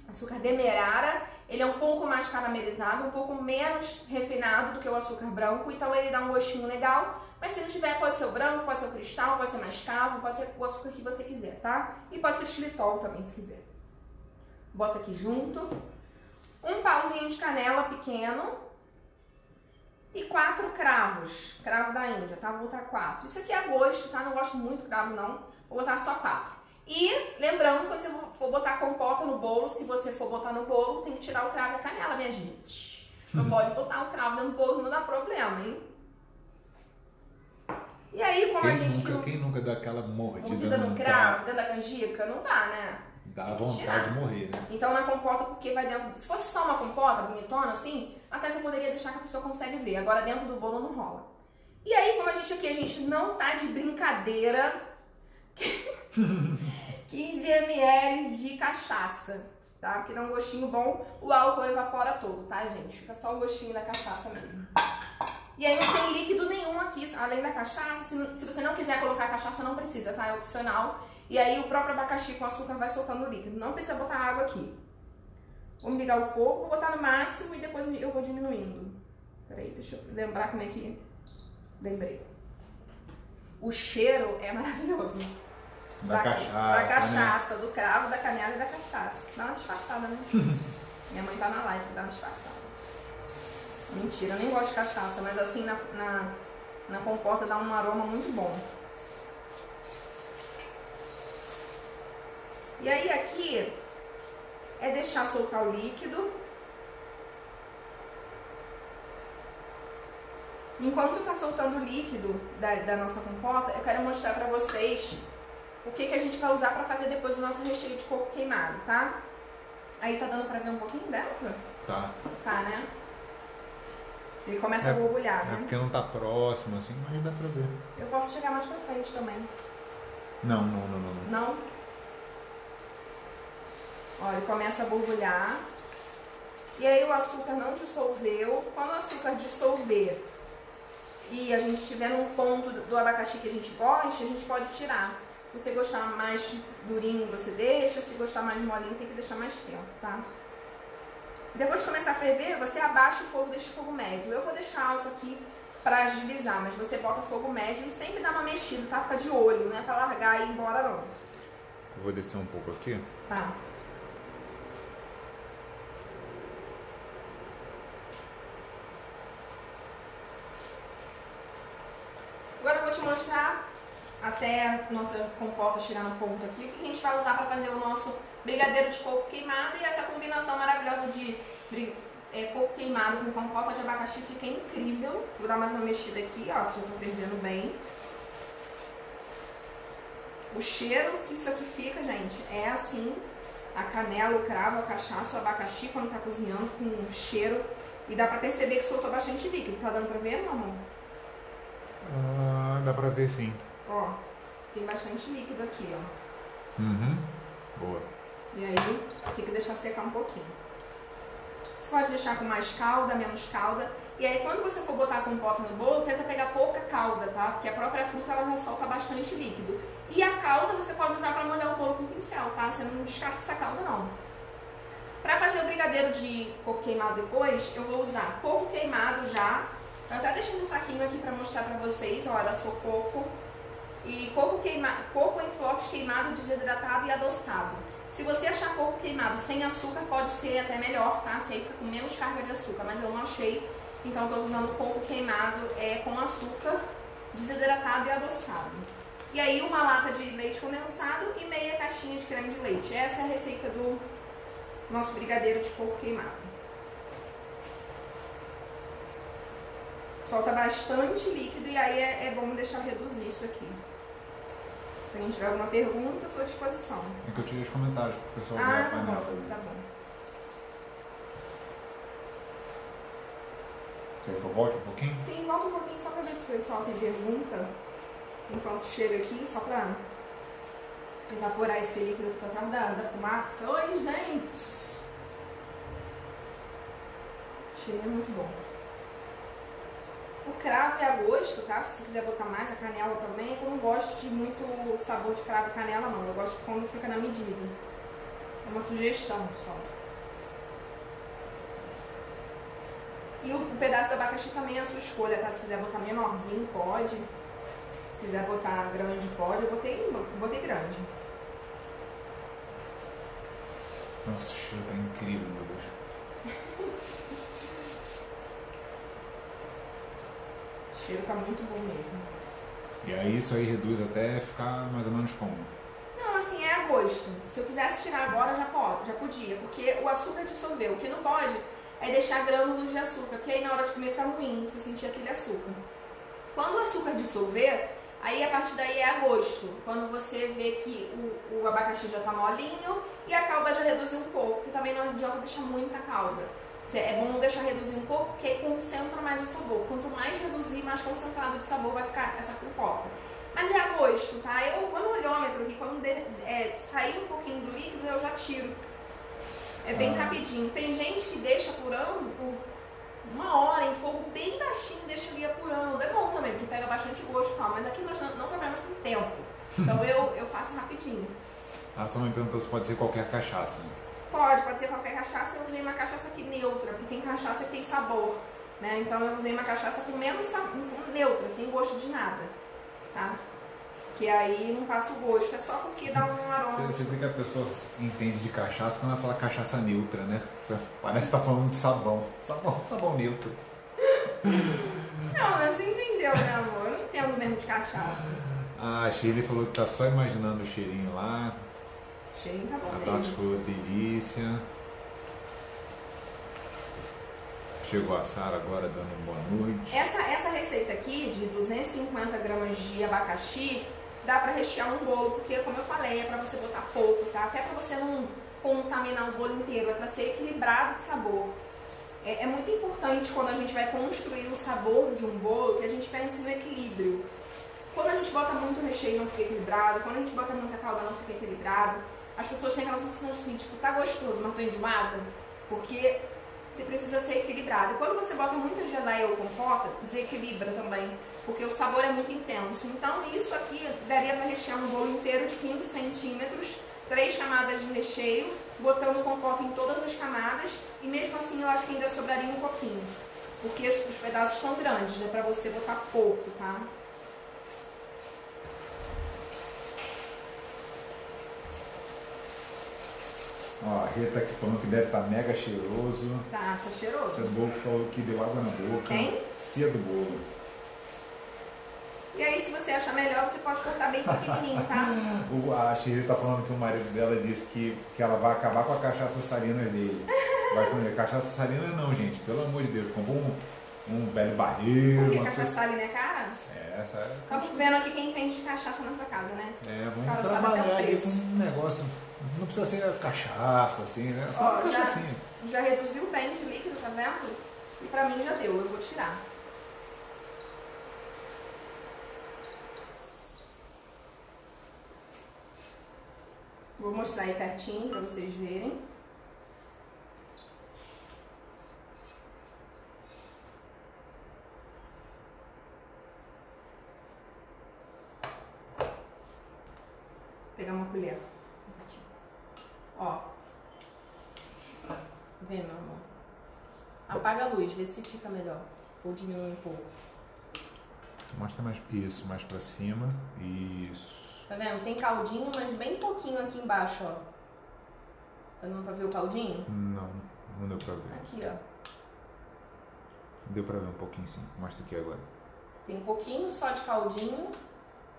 açúcar demerara. Ele é um pouco mais caramelizado, um pouco menos refinado do que o açúcar branco, então ele dá um gostinho legal. Mas se não tiver, pode ser o branco, pode ser o cristal, pode ser mascavo, pode ser o açúcar que você quiser, tá? E pode ser xilitol também, se quiser. Bota aqui junto. Um pauzinho de canela pequeno. E 4 cravos. Cravo da Índia, tá? Vou botar 4. Isso aqui é a gosto, tá? Não gosto muito de cravo, não. Vou botar só 4. E lembrando, quando você for botar compota no bolo, se você for botar no bolo, tem que tirar o cravo e a canela, minha gente. Não pode botar o cravo dentro do bolo, não dá problema, hein? E aí, como a gente... Quem nunca dá aquela mordida no cravo, dentro da canjica? Não dá, né? Dá vontade de morrer, né? Então na compota, porque vai dentro... Se fosse só uma compota bonitona, assim, até você poderia deixar que a pessoa consegue ver. Agora dentro do bolo não rola. E aí, como a gente não tá de brincadeira... 15 ml de cachaça, tá? Porque dá um gostinho bom, o álcool evapora todo, tá, gente? Fica só o gostinho da cachaça mesmo. E aí não tem líquido nenhum aqui, além da cachaça. Se você não quiser colocar cachaça, não precisa, tá? É opcional. E aí o próprio abacaxi com açúcar vai soltando o líquido. Não precisa botar água aqui. Vamos ligar o fogo, vou botar no máximo e depois eu vou diminuindo. Peraí, deixa eu lembrar como é que... Lembrei. O cheiro é maravilhoso. Da cachaça, né? Do cravo, da canela e da cachaça. Dá uma disfarçada, né? Minha mãe tá na live, dá uma disfarçada. Mentira, eu nem gosto de cachaça, mas assim na compota dá um aroma muito bom. E aí aqui é deixar soltar o líquido. Enquanto tá soltando o líquido da nossa compota, eu quero mostrar pra vocês o que a gente vai usar pra fazer depois o nosso recheio de coco queimado, tá? Aí tá dando pra ver um pouquinho dentro? Tá. Tá, né? Ele começa a borbulhar, né? É porque não tá próximo assim, mas dá pra ver. Eu posso chegar mais pra frente também. Não. Não? Ó, ele começa a borbulhar. E aí o açúcar não dissolveu. Quando o açúcar dissolver e a gente estiver num ponto do abacaxi que a gente gosta, a gente pode tirar. Se você gostar mais durinho, você deixa. Se gostar mais molinho, tem que deixar mais tempo, tá? Depois que começar a ferver, você abaixa o fogo, deixa o fogo médio. Eu vou deixar alto aqui pra agilizar, mas você bota fogo médio e sempre dá uma mexida, tá? Fica de olho, não é pra largar e ir embora, não. Eu vou descer um pouco aqui. Tá. Agora eu vou te mostrar, até a nossa compota chegar no ponto aqui, o que a gente vai usar para fazer o nosso brigadeiro de coco queimado. E essa combinação maravilhosa de coco queimado com compota de abacaxi fica incrível. Vou dar mais uma mexida aqui, ó, que já tô fervendo bem. O cheiro que isso aqui fica, gente, é assim, a canela, o cravo, a cachaça, o abacaxi quando tá cozinhando com um cheiro. E dá pra perceber que soltou bastante líquido. Tá dando pra ver, meu amor? Dá pra ver sim. Ó, tem bastante líquido aqui, ó. Boa. E aí, tem que deixar secar um pouquinho. Você pode deixar com mais calda, menos calda. E aí, quando você for botar a compota no bolo, tenta pegar pouca calda, tá? Porque a própria fruta, ela já solta bastante líquido. E a calda você pode usar pra molhar o bolo com pincel, tá? Você não descarta essa calda, não. Pra fazer o brigadeiro de coco queimado depois, eu vou usar coco queimado já. Eu até deixei um saquinho aqui pra mostrar pra vocês, ó, da Sococo. E coco em flocos queimado, desidratado e adoçado. Se você achar coco queimado sem açúcar, pode ser até melhor, tá? Porque aí fica com menos carga de açúcar, mas eu não achei. Então eu tô usando coco queimado com açúcar, desidratado e adoçado. E aí uma lata de leite condensado e meia caixinha de creme de leite. Essa é a receita do nosso brigadeiro de coco queimado. Solta bastante líquido e aí é bom deixar reduzir isso aqui. Se alguém tiver alguma pergunta, estou à disposição. É que eu tirei os comentários pro pessoal ver a panela. Tá bom. Quer que eu volte um pouquinho? Sim, volta um pouquinho só para ver se o pessoal tem pergunta. Enquanto chega aqui, só para Evaporar esse líquido que tá atrás da fumaça. Oi, gente! O cheiro é muito bom. O cravo é a gosto, tá? Se você quiser botar mais, a canela também. Eu não gosto de muito sabor de cravo e canela, não. Eu gosto quando fica na medida. É uma sugestão só. E o pedaço do abacaxi também é a sua escolha, tá? Se quiser botar menorzinho, pode. Se quiser botar grande, pode. Eu botei grande. Nossa, o cheiro tá incrível, meu Deus. O cheiro tá muito bom mesmo. E aí isso aí reduz até ficar mais ou menos como? Não, assim, é a gosto. Se eu quisesse tirar agora, já podia. Porque o açúcar dissolveu. O que não pode é deixar grânulos de açúcar, porque aí na hora de comer fica ruim, você sentir aquele açúcar. Quando o açúcar dissolver, aí a partir daí é a gosto. Quando você vê que o abacaxi já tá molinho e a calda já reduziu um pouco, porque também não adianta deixar muita calda. É bom deixar reduzir um pouco, porque aí concentra mais o sabor. Quanto mais reduzir, mais concentrado de sabor vai ficar essa pipoca. Mas é a gosto, tá? Eu vou no olhômetro aqui, quando sair um pouquinho do líquido, eu já tiro. É bem rapidinho. Tem gente que deixa apurando por 1 hora em fogo bem baixinho, deixa ali apurando. É bom também, porque pega bastante gosto e tal, mas aqui nós não trabalhamos com tempo. Então eu faço rapidinho. A sua mãe perguntou se pode ser qualquer cachaça. Pode ser qualquer cachaça. Eu usei uma cachaça aqui neutra, porque tem cachaça que tem sabor, né? Então eu usei uma cachaça com menos neutra, sem gosto de nada, tá? Que aí não passa o gosto, é só porque dá um aroma. Você vê que a pessoa entende de cachaça quando ela fala cachaça neutra, né? Você parece que tá falando de sabão. Sabão neutro. Não, mas você entendeu, meu amor? Eu não entendo mesmo de cachaça. A Shirley falou que tá só imaginando o cheirinho lá. O cheirinho tá bom A mesmo. Tati falou delícia. Chegou a Sara agora dando boa noite. Essa receita aqui de 250 gramas de abacaxi dá pra rechear um bolo, porque como eu falei, é pra você botar pouco, tá? Até pra você não contaminar o bolo inteiro, é pra ser equilibrado de sabor. É muito importante quando a gente vai construir o sabor de um bolo, que a gente pense no equilíbrio. Quando a gente bota muito recheio não fica equilibrado, quando a gente bota muita calda não fica equilibrado, as pessoas têm aquela sensação assim, tipo, tá gostoso, mas tô enjoada, porque precisa ser equilibrado. E quando você bota muita geleia ou compota, desequilibra também, porque o sabor é muito intenso. Então isso aqui daria para rechear um bolo inteiro de 15 centímetros, 3 camadas de recheio, botando compota em todas as camadas, e mesmo assim eu acho que ainda sobraria um pouquinho, porque os pedaços são grandes, é para você botar pouco, tá? Ó, a Rita aqui falando que deve estar mega cheiroso. Tá cheiroso. Cebola falou que deu água na boca. Quem? Cia do bolo. E aí, se você achar melhor, você pode cortar bem pequenininho, tá? A Shirley tá falando que o marido dela disse que ela vai acabar com a cachaça salina dele. Vai comer cachaça salina não, gente. Pelo amor de Deus. Comprou um velho barreiro. Porque cachaça salina é cara? Essa é. Estamos vendo aqui quem entende de cachaça na sua casa, né? Vamos Cara, trabalhar aqui com um negócio. Não precisa ser cachaça, assim, né? Só uma cachaçinha. Já reduziu bem de líquido, tá vendo? E pra mim já deu, eu vou tirar. Vou mostrar aí pertinho pra vocês verem. Vou pegar uma colher. Aqui. Ó. Vem, meu amor. Apaga a luz, vê se fica melhor. Ou diminui um pouco. Mostra mais isso, mais pra cima. Isso. Tá vendo? Tem caldinho, mas bem pouquinho aqui embaixo, ó. Tá dando pra ver o caldinho? Não deu pra ver. Aqui, ó. Deu pra ver um pouquinho sim. Mostra aqui agora. Tem um pouquinho só de caldinho,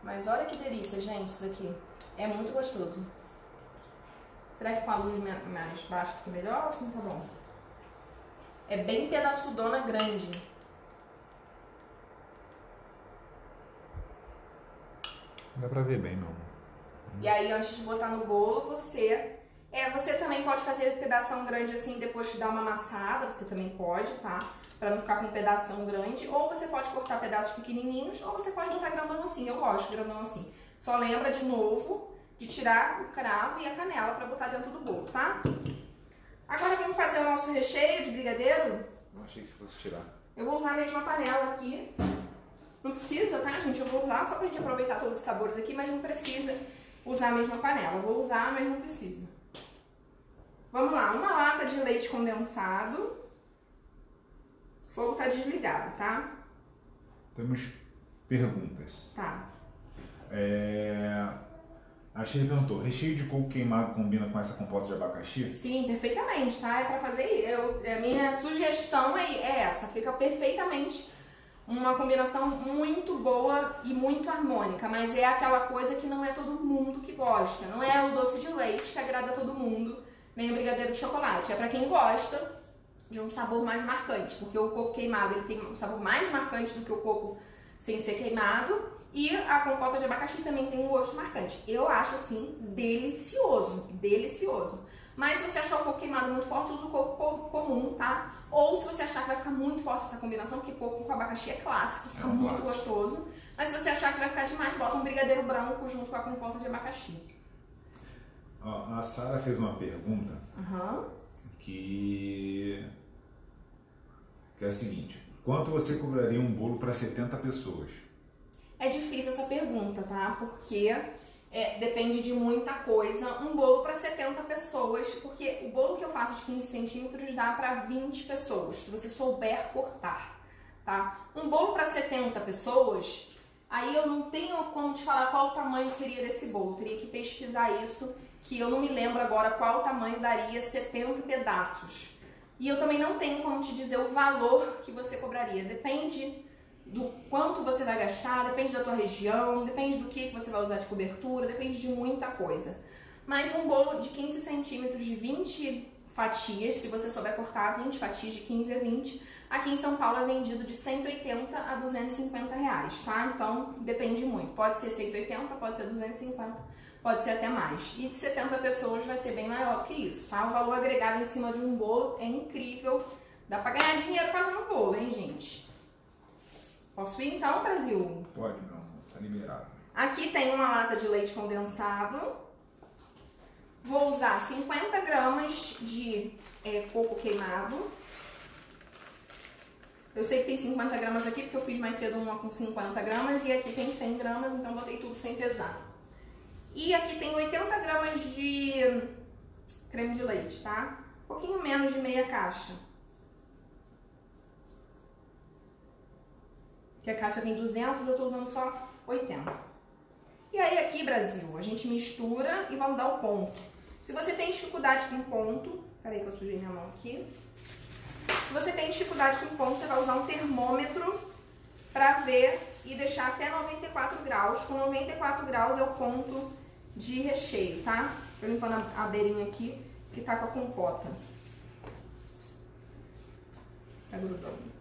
mas olha que delícia, gente, isso daqui. É muito gostoso. Será que com a luz mais baixa fica melhor ou assim tá bom? É bem pedaçudona grande. Dá pra ver bem, meu amor. E aí, antes de botar no bolo, você também pode fazer pedação grande assim, depois de dar uma amassada, você também pode, tá? Pra não ficar com um pedaço tão grande. Ou você pode cortar pedaços pequenininhos, ou você pode botar grandão assim. Eu gosto de grandão assim. Só lembra, de novo, de tirar o cravo e a canela para botar dentro do bolo, tá? Agora vamos fazer o nosso recheio de brigadeiro. Não achei que você fosse tirar. Eu vou usar a mesma panela aqui. Não precisa, tá, gente? Eu vou usar só pra gente aproveitar todos os sabores aqui, mas não precisa usar a mesma panela. Eu vou usar, mas não precisa. Vamos lá, uma lata de leite condensado. O fogo tá desligado, tá? Temos perguntas. Tá. A Shirley perguntou, recheio de coco queimado combina com essa compota de abacaxi? Sim, perfeitamente, tá? É pra fazer. A minha sugestão é essa. Fica perfeitamente uma combinação muito boa e muito harmônica. Mas é aquela coisa que não é todo mundo que gosta. Não é o doce de leite que agrada a todo mundo, nem o brigadeiro de chocolate. É pra quem gosta de um sabor mais marcante. Porque o coco queimado ele tem um sabor mais marcante do que o coco sem ser queimado. E a compota de abacaxi também tem um gosto marcante. Eu acho, assim, delicioso. Delicioso. Mas se você achar o coco queimado muito forte, usa o coco comum, tá? Ou se você achar que vai ficar muito forte essa combinação, porque coco com abacaxi é clássico, fica muito gostoso. Mas se você achar que vai ficar demais, bota um brigadeiro branco junto com a compota de abacaxi. A Sara fez uma pergunta que é a seguinte. Quanto você cobraria um bolo para 70 pessoas? É difícil essa pergunta, tá? Porque depende de muita coisa. Um bolo para 70 pessoas, porque o bolo que eu faço de 15 centímetros dá para 20 pessoas, se você souber cortar, tá? Um bolo para 70 pessoas, aí eu não tenho como te falar qual o tamanho seria desse bolo. Eu teria que pesquisar isso, que eu não me lembro agora qual tamanho daria 70 pedaços. E eu também não tenho como te dizer o valor que você cobraria. Depende do quanto você vai gastar, depende da tua região, depende do que você vai usar de cobertura, depende de muita coisa. Mas um bolo de 15 centímetros de 20 fatias, se você souber cortar 20 fatias de 15 a 20, aqui em São Paulo é vendido de 180 a 250 reais, tá? Então depende muito, pode ser 180, pode ser 250, pode ser até mais. E de 70 pessoas vai ser bem maior que isso, tá? O valor agregado em cima de um bolo é incrível, dá pra ganhar dinheiro fazendo bolo, hein, gente? Posso ir então, Brasil? Pode, meu amor. Tá liberado. Aqui tem uma lata de leite condensado. Vou usar 50 gramas de coco queimado. Eu sei que tem 50 gramas aqui, porque eu fiz mais cedo uma com 50 gramas. E aqui tem 100 gramas, então botei tudo sem pesar. E aqui tem 80 gramas de creme de leite, tá? Um pouquinho menos de meia caixa. Que a caixa vem 200, eu tô usando só 80. E aí aqui, Brasil, a gente mistura e vamos dar o ponto. Se você tem dificuldade com ponto, peraí que eu sujei minha mão aqui. Se você tem dificuldade com ponto, você vai usar um termômetro pra ver e deixar até 94 graus. Com 94 graus é o ponto de recheio, tá? Tô limpando a beirinha aqui, que tá com a compota. Tá grudando.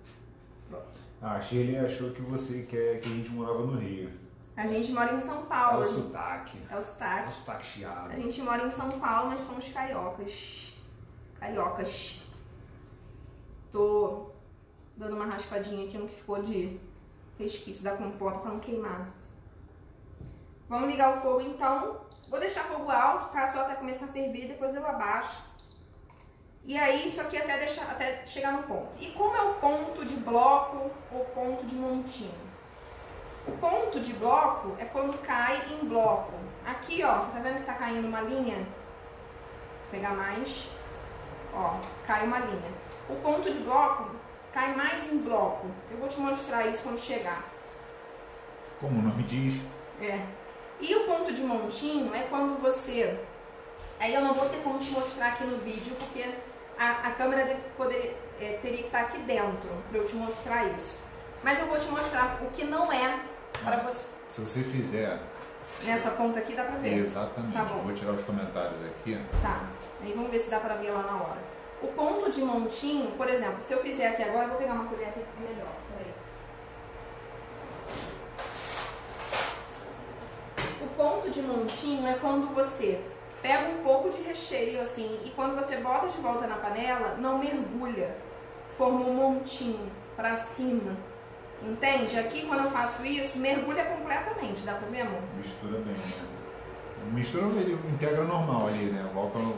A Shirley achou que que a gente morava no Rio. A gente mora em São Paulo. É o sotaque. É o sotaque. É o sotaque chiado. A gente mora em São Paulo, mas somos cariocas. Cariocas. Tô dando uma raspadinha aqui no que ficou de resquício da compota pra não queimar. Vamos ligar o fogo então. Vou deixar fogo alto, tá? Só até começar a ferver, depois eu abaixo. E aí isso aqui até chegar no ponto. E como é o ponto de bloco ou ponto de montinho? O ponto de bloco é quando cai em bloco. Aqui, ó, você tá vendo que tá caindo uma linha? Vou pegar mais. Ó, cai uma linha. O ponto de bloco cai mais em bloco. Eu vou te mostrar isso quando chegar. Como o nome diz. E o ponto de montinho é quando você... Aí eu não vou ter como te mostrar aqui no vídeo, porque a câmera teria que estar aqui dentro para eu te mostrar isso. Mas eu vou te mostrar o que não é para você. Se você fizer... Nessa ponta aqui dá para ver. Exatamente. Tá bom. Vou tirar os comentários aqui. Tá. Aí vamos ver se dá para ver lá na hora. O ponto de montinho, por exemplo, se eu fizer aqui agora, eu vou pegar uma colher que fica melhor. Peraí. O ponto de montinho é quando você pega um pouco de recheio assim e quando você bota de volta na panela, não mergulha, forma um montinho pra cima, entende? Aqui quando eu faço isso, mergulha completamente, dá pra ver, amor? Mistura bem, né? mistura, ele integra normal ali, né? Volta no...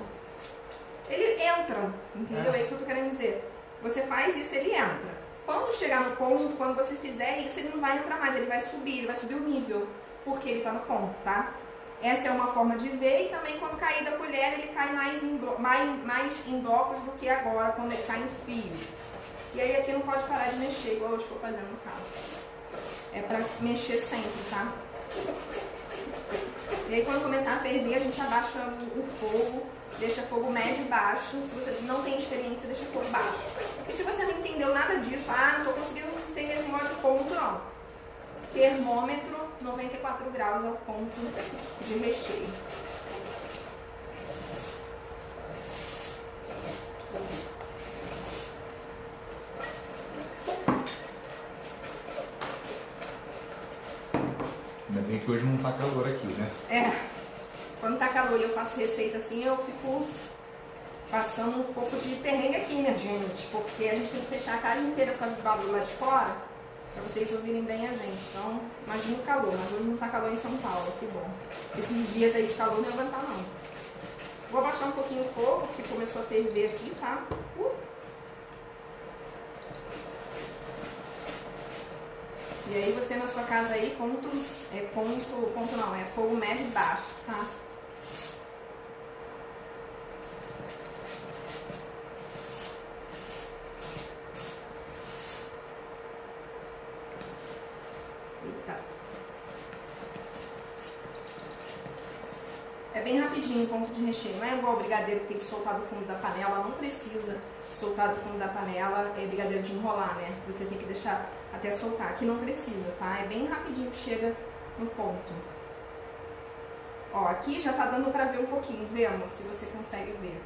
Ele entra, entendeu? É isso que eu tô querendo dizer. Você faz isso, ele entra. Quando chegar no ponto, quando você fizer isso, ele não vai entrar mais, ele vai subir o nível, porque ele tá no ponto, tá? Essa é uma forma de ver, e também quando cair da colher, ele cai mais em blocos do que agora, quando ele cai em fio. E aí aqui não pode parar de mexer, igual eu estou fazendo no caso. É pra mexer sempre, tá? E aí quando começar a ferver, a gente abaixa o fogo, deixa fogo médio e baixo. Se você não tem experiência, deixa fogo baixo. E se você não entendeu nada disso, não estou conseguindo entender esse negócio de ponto, não. Termômetro, 94 graus é o ponto de recheio. Ainda bem que hoje não tá calor aqui, né? Quando tá calor e eu faço receita assim, eu fico passando um pouco de perrengue aqui, minha gente, porque a gente tem que fechar a casa inteira por causa do barulho lá de fora, pra vocês ouvirem bem a gente. Então, imagina o calor, mas hoje não tá calor em São Paulo, que bom. Esses dias aí de calor não vai aguentar não. Vou abaixar um pouquinho o fogo, porque começou a ferver aqui, tá? E aí você na sua casa aí, é fogo médio e baixo, tá? Eita. É bem rapidinho o ponto de recheio, não é igual o brigadeiro que tem que soltar do fundo da panela, não precisa soltar do fundo da panela, é brigadeiro de enrolar, né? Você tem que deixar até soltar, aqui não precisa, tá? É bem rapidinho que chega no ponto. Ó, aqui já tá dando pra ver um pouquinho, vendo? Se você consegue ver.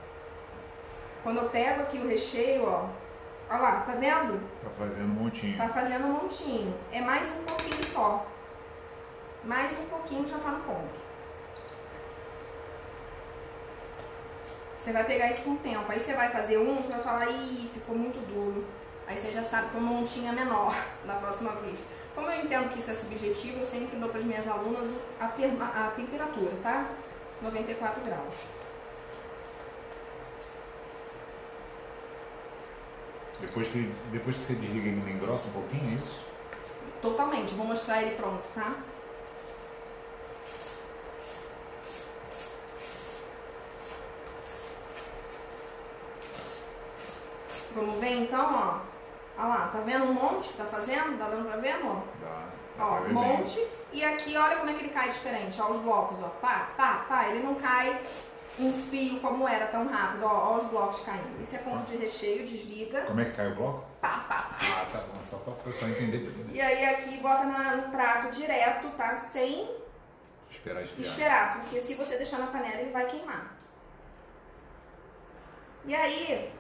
Quando eu pego aqui o recheio, ó lá, tá vendo? Tá fazendo um montinho. Tá fazendo um montinho. É mais um pouquinho só. Mais um pouquinho já tá no ponto. Você vai pegar isso com o tempo. Aí você vai fazer você vai falar, ih, ficou muito duro. Aí você já sabe que o montinho é menor na próxima vez. Como eu entendo que isso é subjetivo, eu sempre dou para as minhas alunas a temperatura, tá? 94 graus. Depois que você desliga, ele engrossa um pouquinho, é isso? Totalmente. Vou mostrar ele pronto, tá? Vamos ver então, ó. Olha lá, tá vendo um monte que tá fazendo? Tá dando pra ver, amor? Dá Ó, um monte. Bem. E aqui, olha como é que ele cai diferente. Ó, os blocos, ó. Pá, pá, pá. Ele não cai em fio como era tão rápido. Ó, os blocos caindo. Isso é ponto de recheio, desliga. Como é que cai o bloco? Pá, pá, pá. Ah, tá bom. Só pra pessoal entender. E aí aqui bota no prato direto, tá? Sem esperar esfriar. Esperar, porque se você deixar na panela, ele vai queimar. E aí,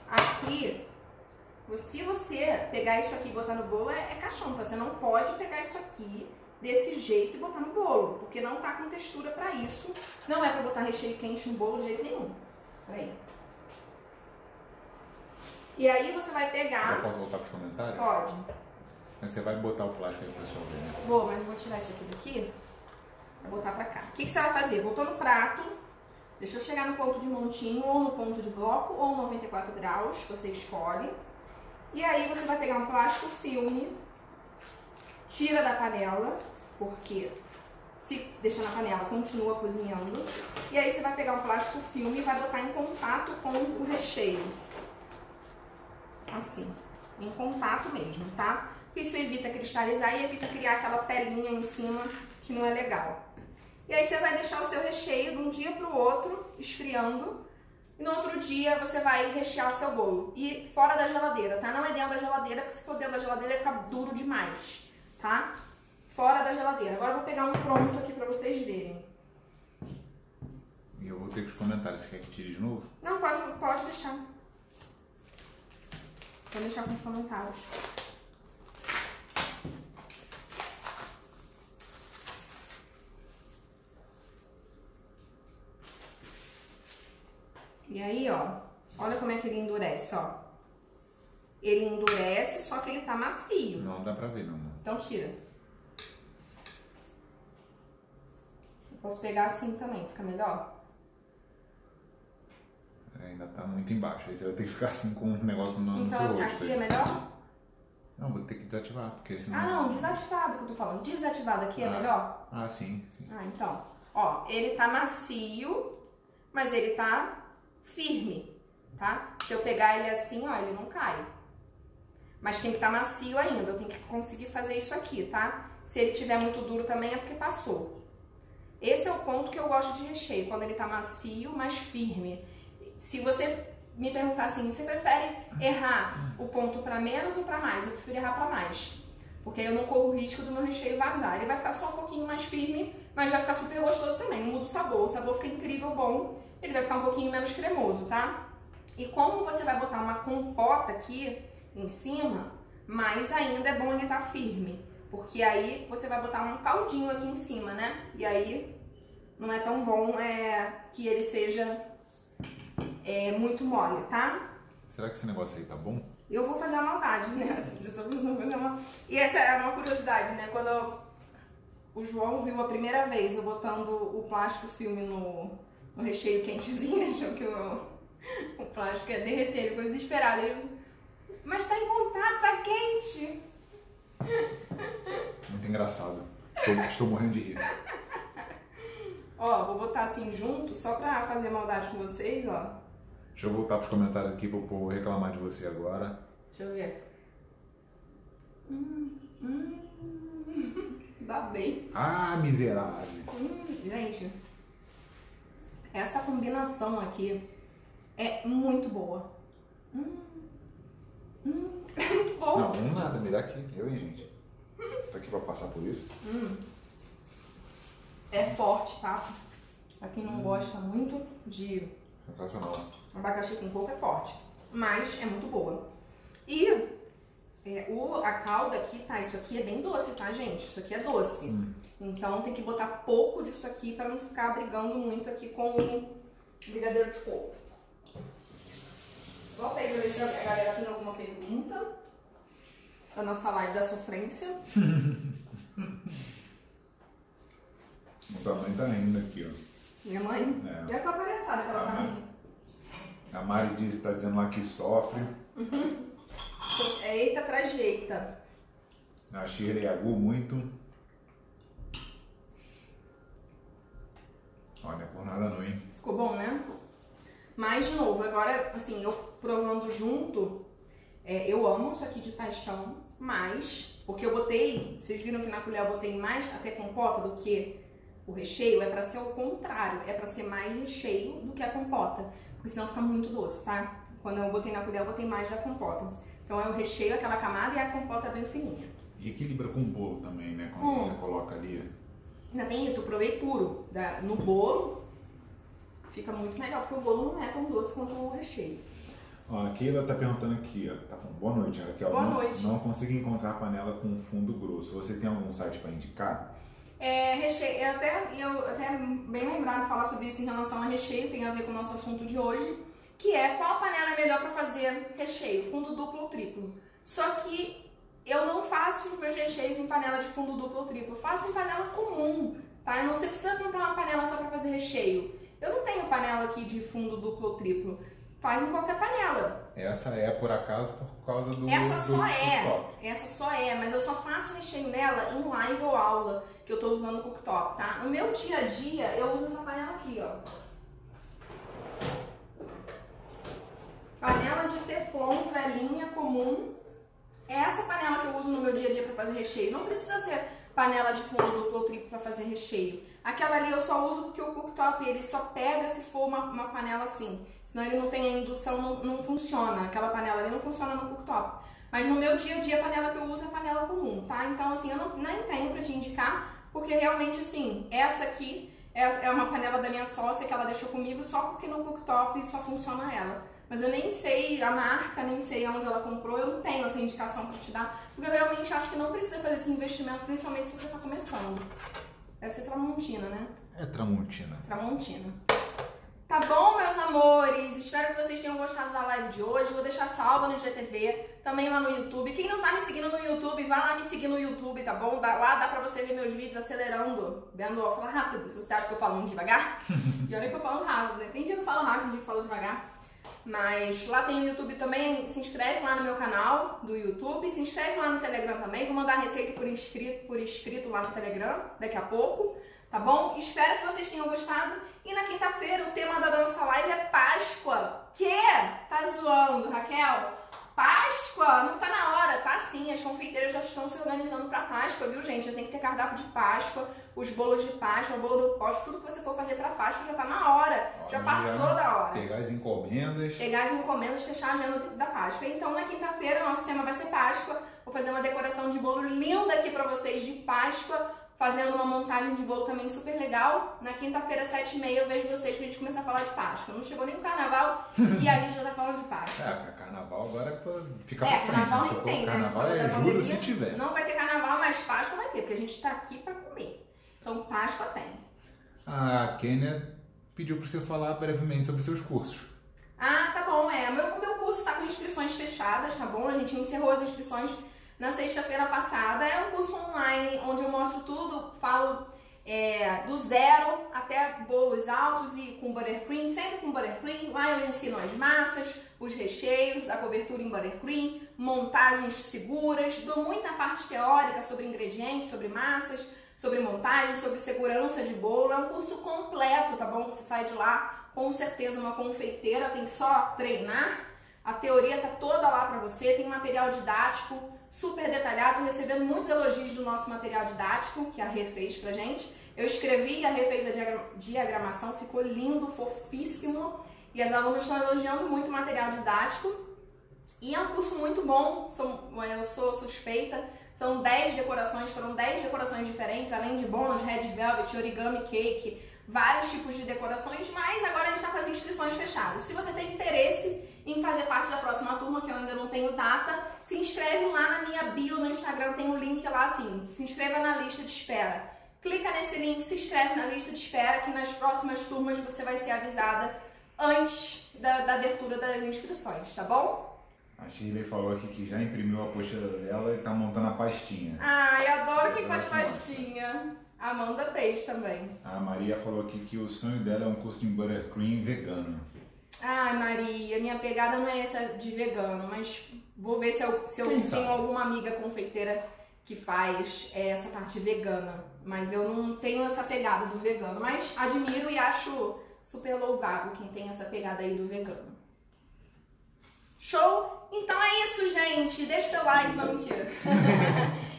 aqui... Se você pegar isso aqui e botar no bolo, é caixão, tá? Você não pode pegar isso aqui desse jeito e botar no bolo, porque não tá com textura pra isso. Não é pra botar recheio quente no bolo de jeito nenhum. Peraí. E aí você vai pegar... Já posso voltar pros comentários? Pode. Mas você vai botar o plástico aí pro pessoal ver, né? Vou, mas vou tirar isso aqui daqui. Vou botar pra cá. O que você vai fazer? Botou no prato. Deixa eu chegar no ponto de montinho, ou no ponto de bloco, ou 94 graus, você escolhe. E aí você vai pegar um plástico filme, tira da panela, porque se deixar na panela continua cozinhando. E aí você vai pegar um plástico filme e vai botar em contato com o recheio. Assim, em contato mesmo, tá? Isso evita cristalizar e evita criar aquela pelinha em cima que não é legal. E aí você vai deixar o seu recheio de um dia para o outro, esfriando. E no outro dia você vai rechear o seu bolo. E fora da geladeira, tá? Não é dentro da geladeira, porque se for dentro da geladeira vai ficar duro demais, tá? Fora da geladeira. Agora eu vou pegar um pronto aqui pra vocês verem. E eu vou ter que os comentários. Você quer que tire de novo? Não, pode deixar. Vou deixar com os comentários. E aí, ó, olha como é que ele endurece, ó. Ele endurece, só que ele tá macio. Não dá pra ver, não. Então tira. Posso pegar assim também, fica melhor? Ainda tá muito embaixo, aí você vai ter que ficar assim com um negócio no seu rosto. Então aqui é melhor? Não, vou ter que desativar, porque senão... Ah, não, desativado que eu tô falando. Desativado aqui é melhor? Ah, sim. Ah, então. Ó, ele tá macio, mas ele tá firme, tá? Se eu pegar ele assim, ó, ele não cai. Mas tem que estar macio ainda, eu tenho que conseguir fazer isso aqui, tá? Se ele tiver muito duro também é porque passou. Esse é o ponto que eu gosto de recheio, quando ele tá macio, mas firme. Se você me perguntar assim, você prefere errar o ponto para menos ou para mais? Eu prefiro errar para mais, porque aí eu não corro o risco do meu recheio vazar. Ele vai ficar só um pouquinho mais firme, mas vai ficar super gostoso também, não muda o sabor fica incrível, bom. Ele vai ficar um pouquinho menos cremoso, tá? E como você vai botar uma compota aqui em cima, mais ainda é bom ele estar firme, porque aí você vai botar um caldinho aqui em cima, né? E aí não é tão bom que ele seja muito mole, tá? Será que esse negócio aí tá bom? Eu vou fazer a maldade, né? Já tô precisando fazer uma... E essa é uma curiosidade, né? Quando o João viu a primeira vez eu botando o plástico filme no recheio quentezinho, achou que o plástico ia derreter, ele ficou desesperado. Ele... Mas tá em contato, tá quente! Muito engraçado. Estou morrendo de rir. Ó, vou botar assim junto, só pra fazer maldade com vocês, ó. Deixa eu voltar pros comentários aqui pro povo reclamar de você agora. Deixa eu ver. Babei. Ah, miserável. Gente, essa combinação aqui é muito boa. É muito bom. Não, nada, me dá aqui. Eu, hein, gente. Tô aqui pra passar por isso. É forte, tá? Pra quem não gosta muito de Sensacional. abacaxi com coco, é forte. Mas é muito boa. E a calda aqui, tá? Isso aqui é bem doce, tá, gente? Isso aqui é doce. Então tem que botar pouco disso aqui pra não ficar brigando muito aqui com o brigadeiro de coco. Volta aí pra ver se a galera tem alguma pergunta da nossa live da sofrência. Sua mãe tá rindo aqui, ó. Minha mãe? É. Já tá palhaçada que ela tá rindo. A Mari tá dizendo lá que sofre. É eita atrás de eita. A Shirley agou muito. Olha, por nada não, hein? Ficou bom, né? Mas, de novo, agora, assim, eu provando junto, eu amo isso aqui de paixão, mas, porque eu botei, vocês viram que na colher eu botei mais até compota do que o recheio, é pra ser o contrário, é pra ser mais recheio do que a compota, porque senão fica muito doce, tá? Quando eu botei na colher, eu botei mais da compota. Então é o recheio, aquela camada, e a compota bem fininha. E equilibra com o bolo também, né? Quando você coloca ali. Ainda tem isso, eu provei puro. No bolo, fica muito melhor, porque o bolo não é tão doce quanto o recheio. Ó, a Keila tá perguntando aqui, ó. Tá falando, boa noite, Raquel. Boa noite. Não consegui encontrar panela com fundo grosso. Você tem algum site para indicar? Recheio, eu até bem lembrado de falar sobre isso em relação a recheio, tem a ver com o nosso assunto de hoje, que é qual panela é melhor para fazer recheio, fundo duplo ou triplo. Só que eu não faço os meus recheios em panela de fundo duplo ou triplo, eu faço em panela comum, tá? Você precisa comprar uma panela só para fazer recheio. Eu não tenho panela aqui de fundo duplo ou triplo, faz em qualquer panela. Essa é, por acaso, por causa do Essa só cooktop. mas eu só faço recheio nela em live ou aula, que eu tô usando o cooktop, tá? No meu dia a dia, eu uso essa panela aqui, ó. Panela de teflon, velhinha, comum. É essa panela que eu uso no meu dia a dia pra fazer recheio. Não precisa ser panela de fundo duplo ou triplo pra fazer recheio. Aquela ali eu só uso porque o cooktop, ele só pega se for uma panela assim. Senão ele não tem a indução, não funciona. Aquela panela ali não funciona no cooktop. Mas no meu dia a dia, a panela que eu uso é panela comum, tá? Então, assim, eu nem tenho pra te indicar, porque realmente, assim, essa aqui é uma panela da minha sócia que ela deixou comigo só porque no cooktop só funciona ela. Mas eu nem sei a marca, nem sei onde ela comprou, eu não tenho essa indicação pra te dar, porque eu realmente acho que não precisa fazer esse investimento, principalmente se você tá começando. Deve ser Tramontina, né? É Tramontina. Tramontina. Tá bom, meus amores? Espero que vocês tenham gostado da live de hoje. Vou deixar salva no IGTV, também lá no YouTube. Quem não tá me seguindo no YouTube, vai lá me seguir no YouTube, tá bom? Lá dá pra você ver meus vídeos acelerando. Vendo, ó, fala rápido. Se você acha que eu falo muito devagar, e olha que eu falo rápido, né? Tem dia que eu falo rápido, tem dia que eu falo devagar. Mas lá tem o YouTube também, se inscreve lá no meu canal do YouTube, se inscreve lá no Telegram também. Vou mandar a receita por escrito lá no Telegram daqui a pouco. Tá bom? Espero que vocês tenham gostado. E na quinta-feira o tema da nossa live é Páscoa. Que? Tá zoando, Raquel? Páscoa? Não tá na hora, tá sim. As confeiteiras já estão se organizando pra Páscoa, viu, gente? Já tem que ter cardápio de Páscoa, os bolos de Páscoa, o bolo do poste, tudo que você for fazer pra Páscoa já tá na hora. Já passou da hora. Pegar as encomendas. Pegar as encomendas, fechar a agenda da Páscoa. Então, na quinta-feira, nosso tema vai ser Páscoa. Vou fazer uma decoração de bolo linda aqui pra vocês de Páscoa. Fazendo uma montagem de bolo também super legal. Na quinta-feira, 7h30, eu vejo vocês pra gente começar a falar de Páscoa. Não chegou nem o carnaval e a gente já tá falando de Páscoa. Carnaval agora é pra ficar pra frente. Carnaval nem tem, né? Carnaval é julho se tiver. Não vai ter carnaval, mas Páscoa vai ter, porque a gente tá aqui pra comer. Então, Páscoa tem. A Kênia pediu pra você falar brevemente sobre os seus cursos. Ah, tá bom. O meu curso tá com inscrições fechadas, tá bom? A gente encerrou as inscrições na sexta-feira passada. É um curso online onde eu mostro tudo, falo do zero até bolos altos e com buttercream, sempre com buttercream. Lá eu ensino as massas, os recheios, a cobertura em buttercream, montagens seguras, dou muita parte teórica sobre ingredientes, sobre massas, sobre montagem, sobre segurança de bolo. É um curso completo, tá bom? Você sai de lá com certeza uma confeiteira, tem que só treinar. A teoria tá toda lá pra você, tem material didático super detalhado, tô recebendo muitos elogios do nosso material didático, que a Rê fez pra gente. Eu escrevi e a Rê fez a diagramação, ficou lindo, fofíssimo, e as alunas estão elogiando muito o material didático. E é um curso muito bom, eu sou suspeita, são 10 decorações, foram 10 decorações diferentes, além de bônus, red velvet, origami cake, vários tipos de decorações, mas agora a gente está com as inscrições fechadas. Se você tem interesse em fazer parte da próxima turma, que eu ainda não tenho data, se inscreve lá na minha bio no Instagram, tem um link lá assim, se inscreva na lista de espera. Clica nesse link, se inscreve na lista de espera, que nas próximas turmas você vai ser avisada antes da abertura das inscrições, tá bom? A Shirley falou aqui que já imprimiu a apostila dela e tá montando a pastinha. Ai, adoro quem faz pastinha. A Amanda fez também. A Maria falou aqui que o sonho dela é um curso em buttercream vegano. Ai, Maria, minha pegada não é essa de vegano, mas vou ver se eu tenho alguma amiga confeiteira que faz essa parte vegana. Mas eu não tenho essa pegada do vegano, mas admiro e acho super louvável quem tem essa pegada aí do vegano. Show? Então é isso, gente. Deixa seu like, não, mentira.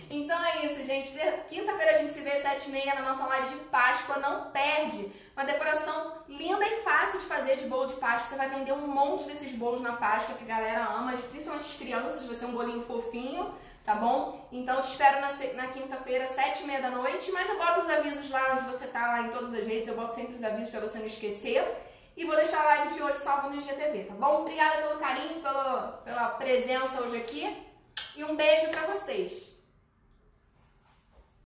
Então é isso, gente. Quinta-feira a gente se vê 7h30 na nossa live de Páscoa. Não perde. Uma decoração linda e fácil de fazer de bolo de Páscoa. Você vai vender um monte desses bolos na Páscoa que a galera ama, principalmente as crianças. Vai ser um bolinho fofinho, tá bom? Então eu te espero na quinta-feira, 7h30 da noite. Mas eu boto os avisos lá onde você tá, lá em todas as redes. Eu boto sempre os avisos pra você não esquecer. E vou deixar a live de hoje salva no IGTV, tá bom? Obrigada pelo carinho, pela presença hoje aqui. E um beijo pra vocês.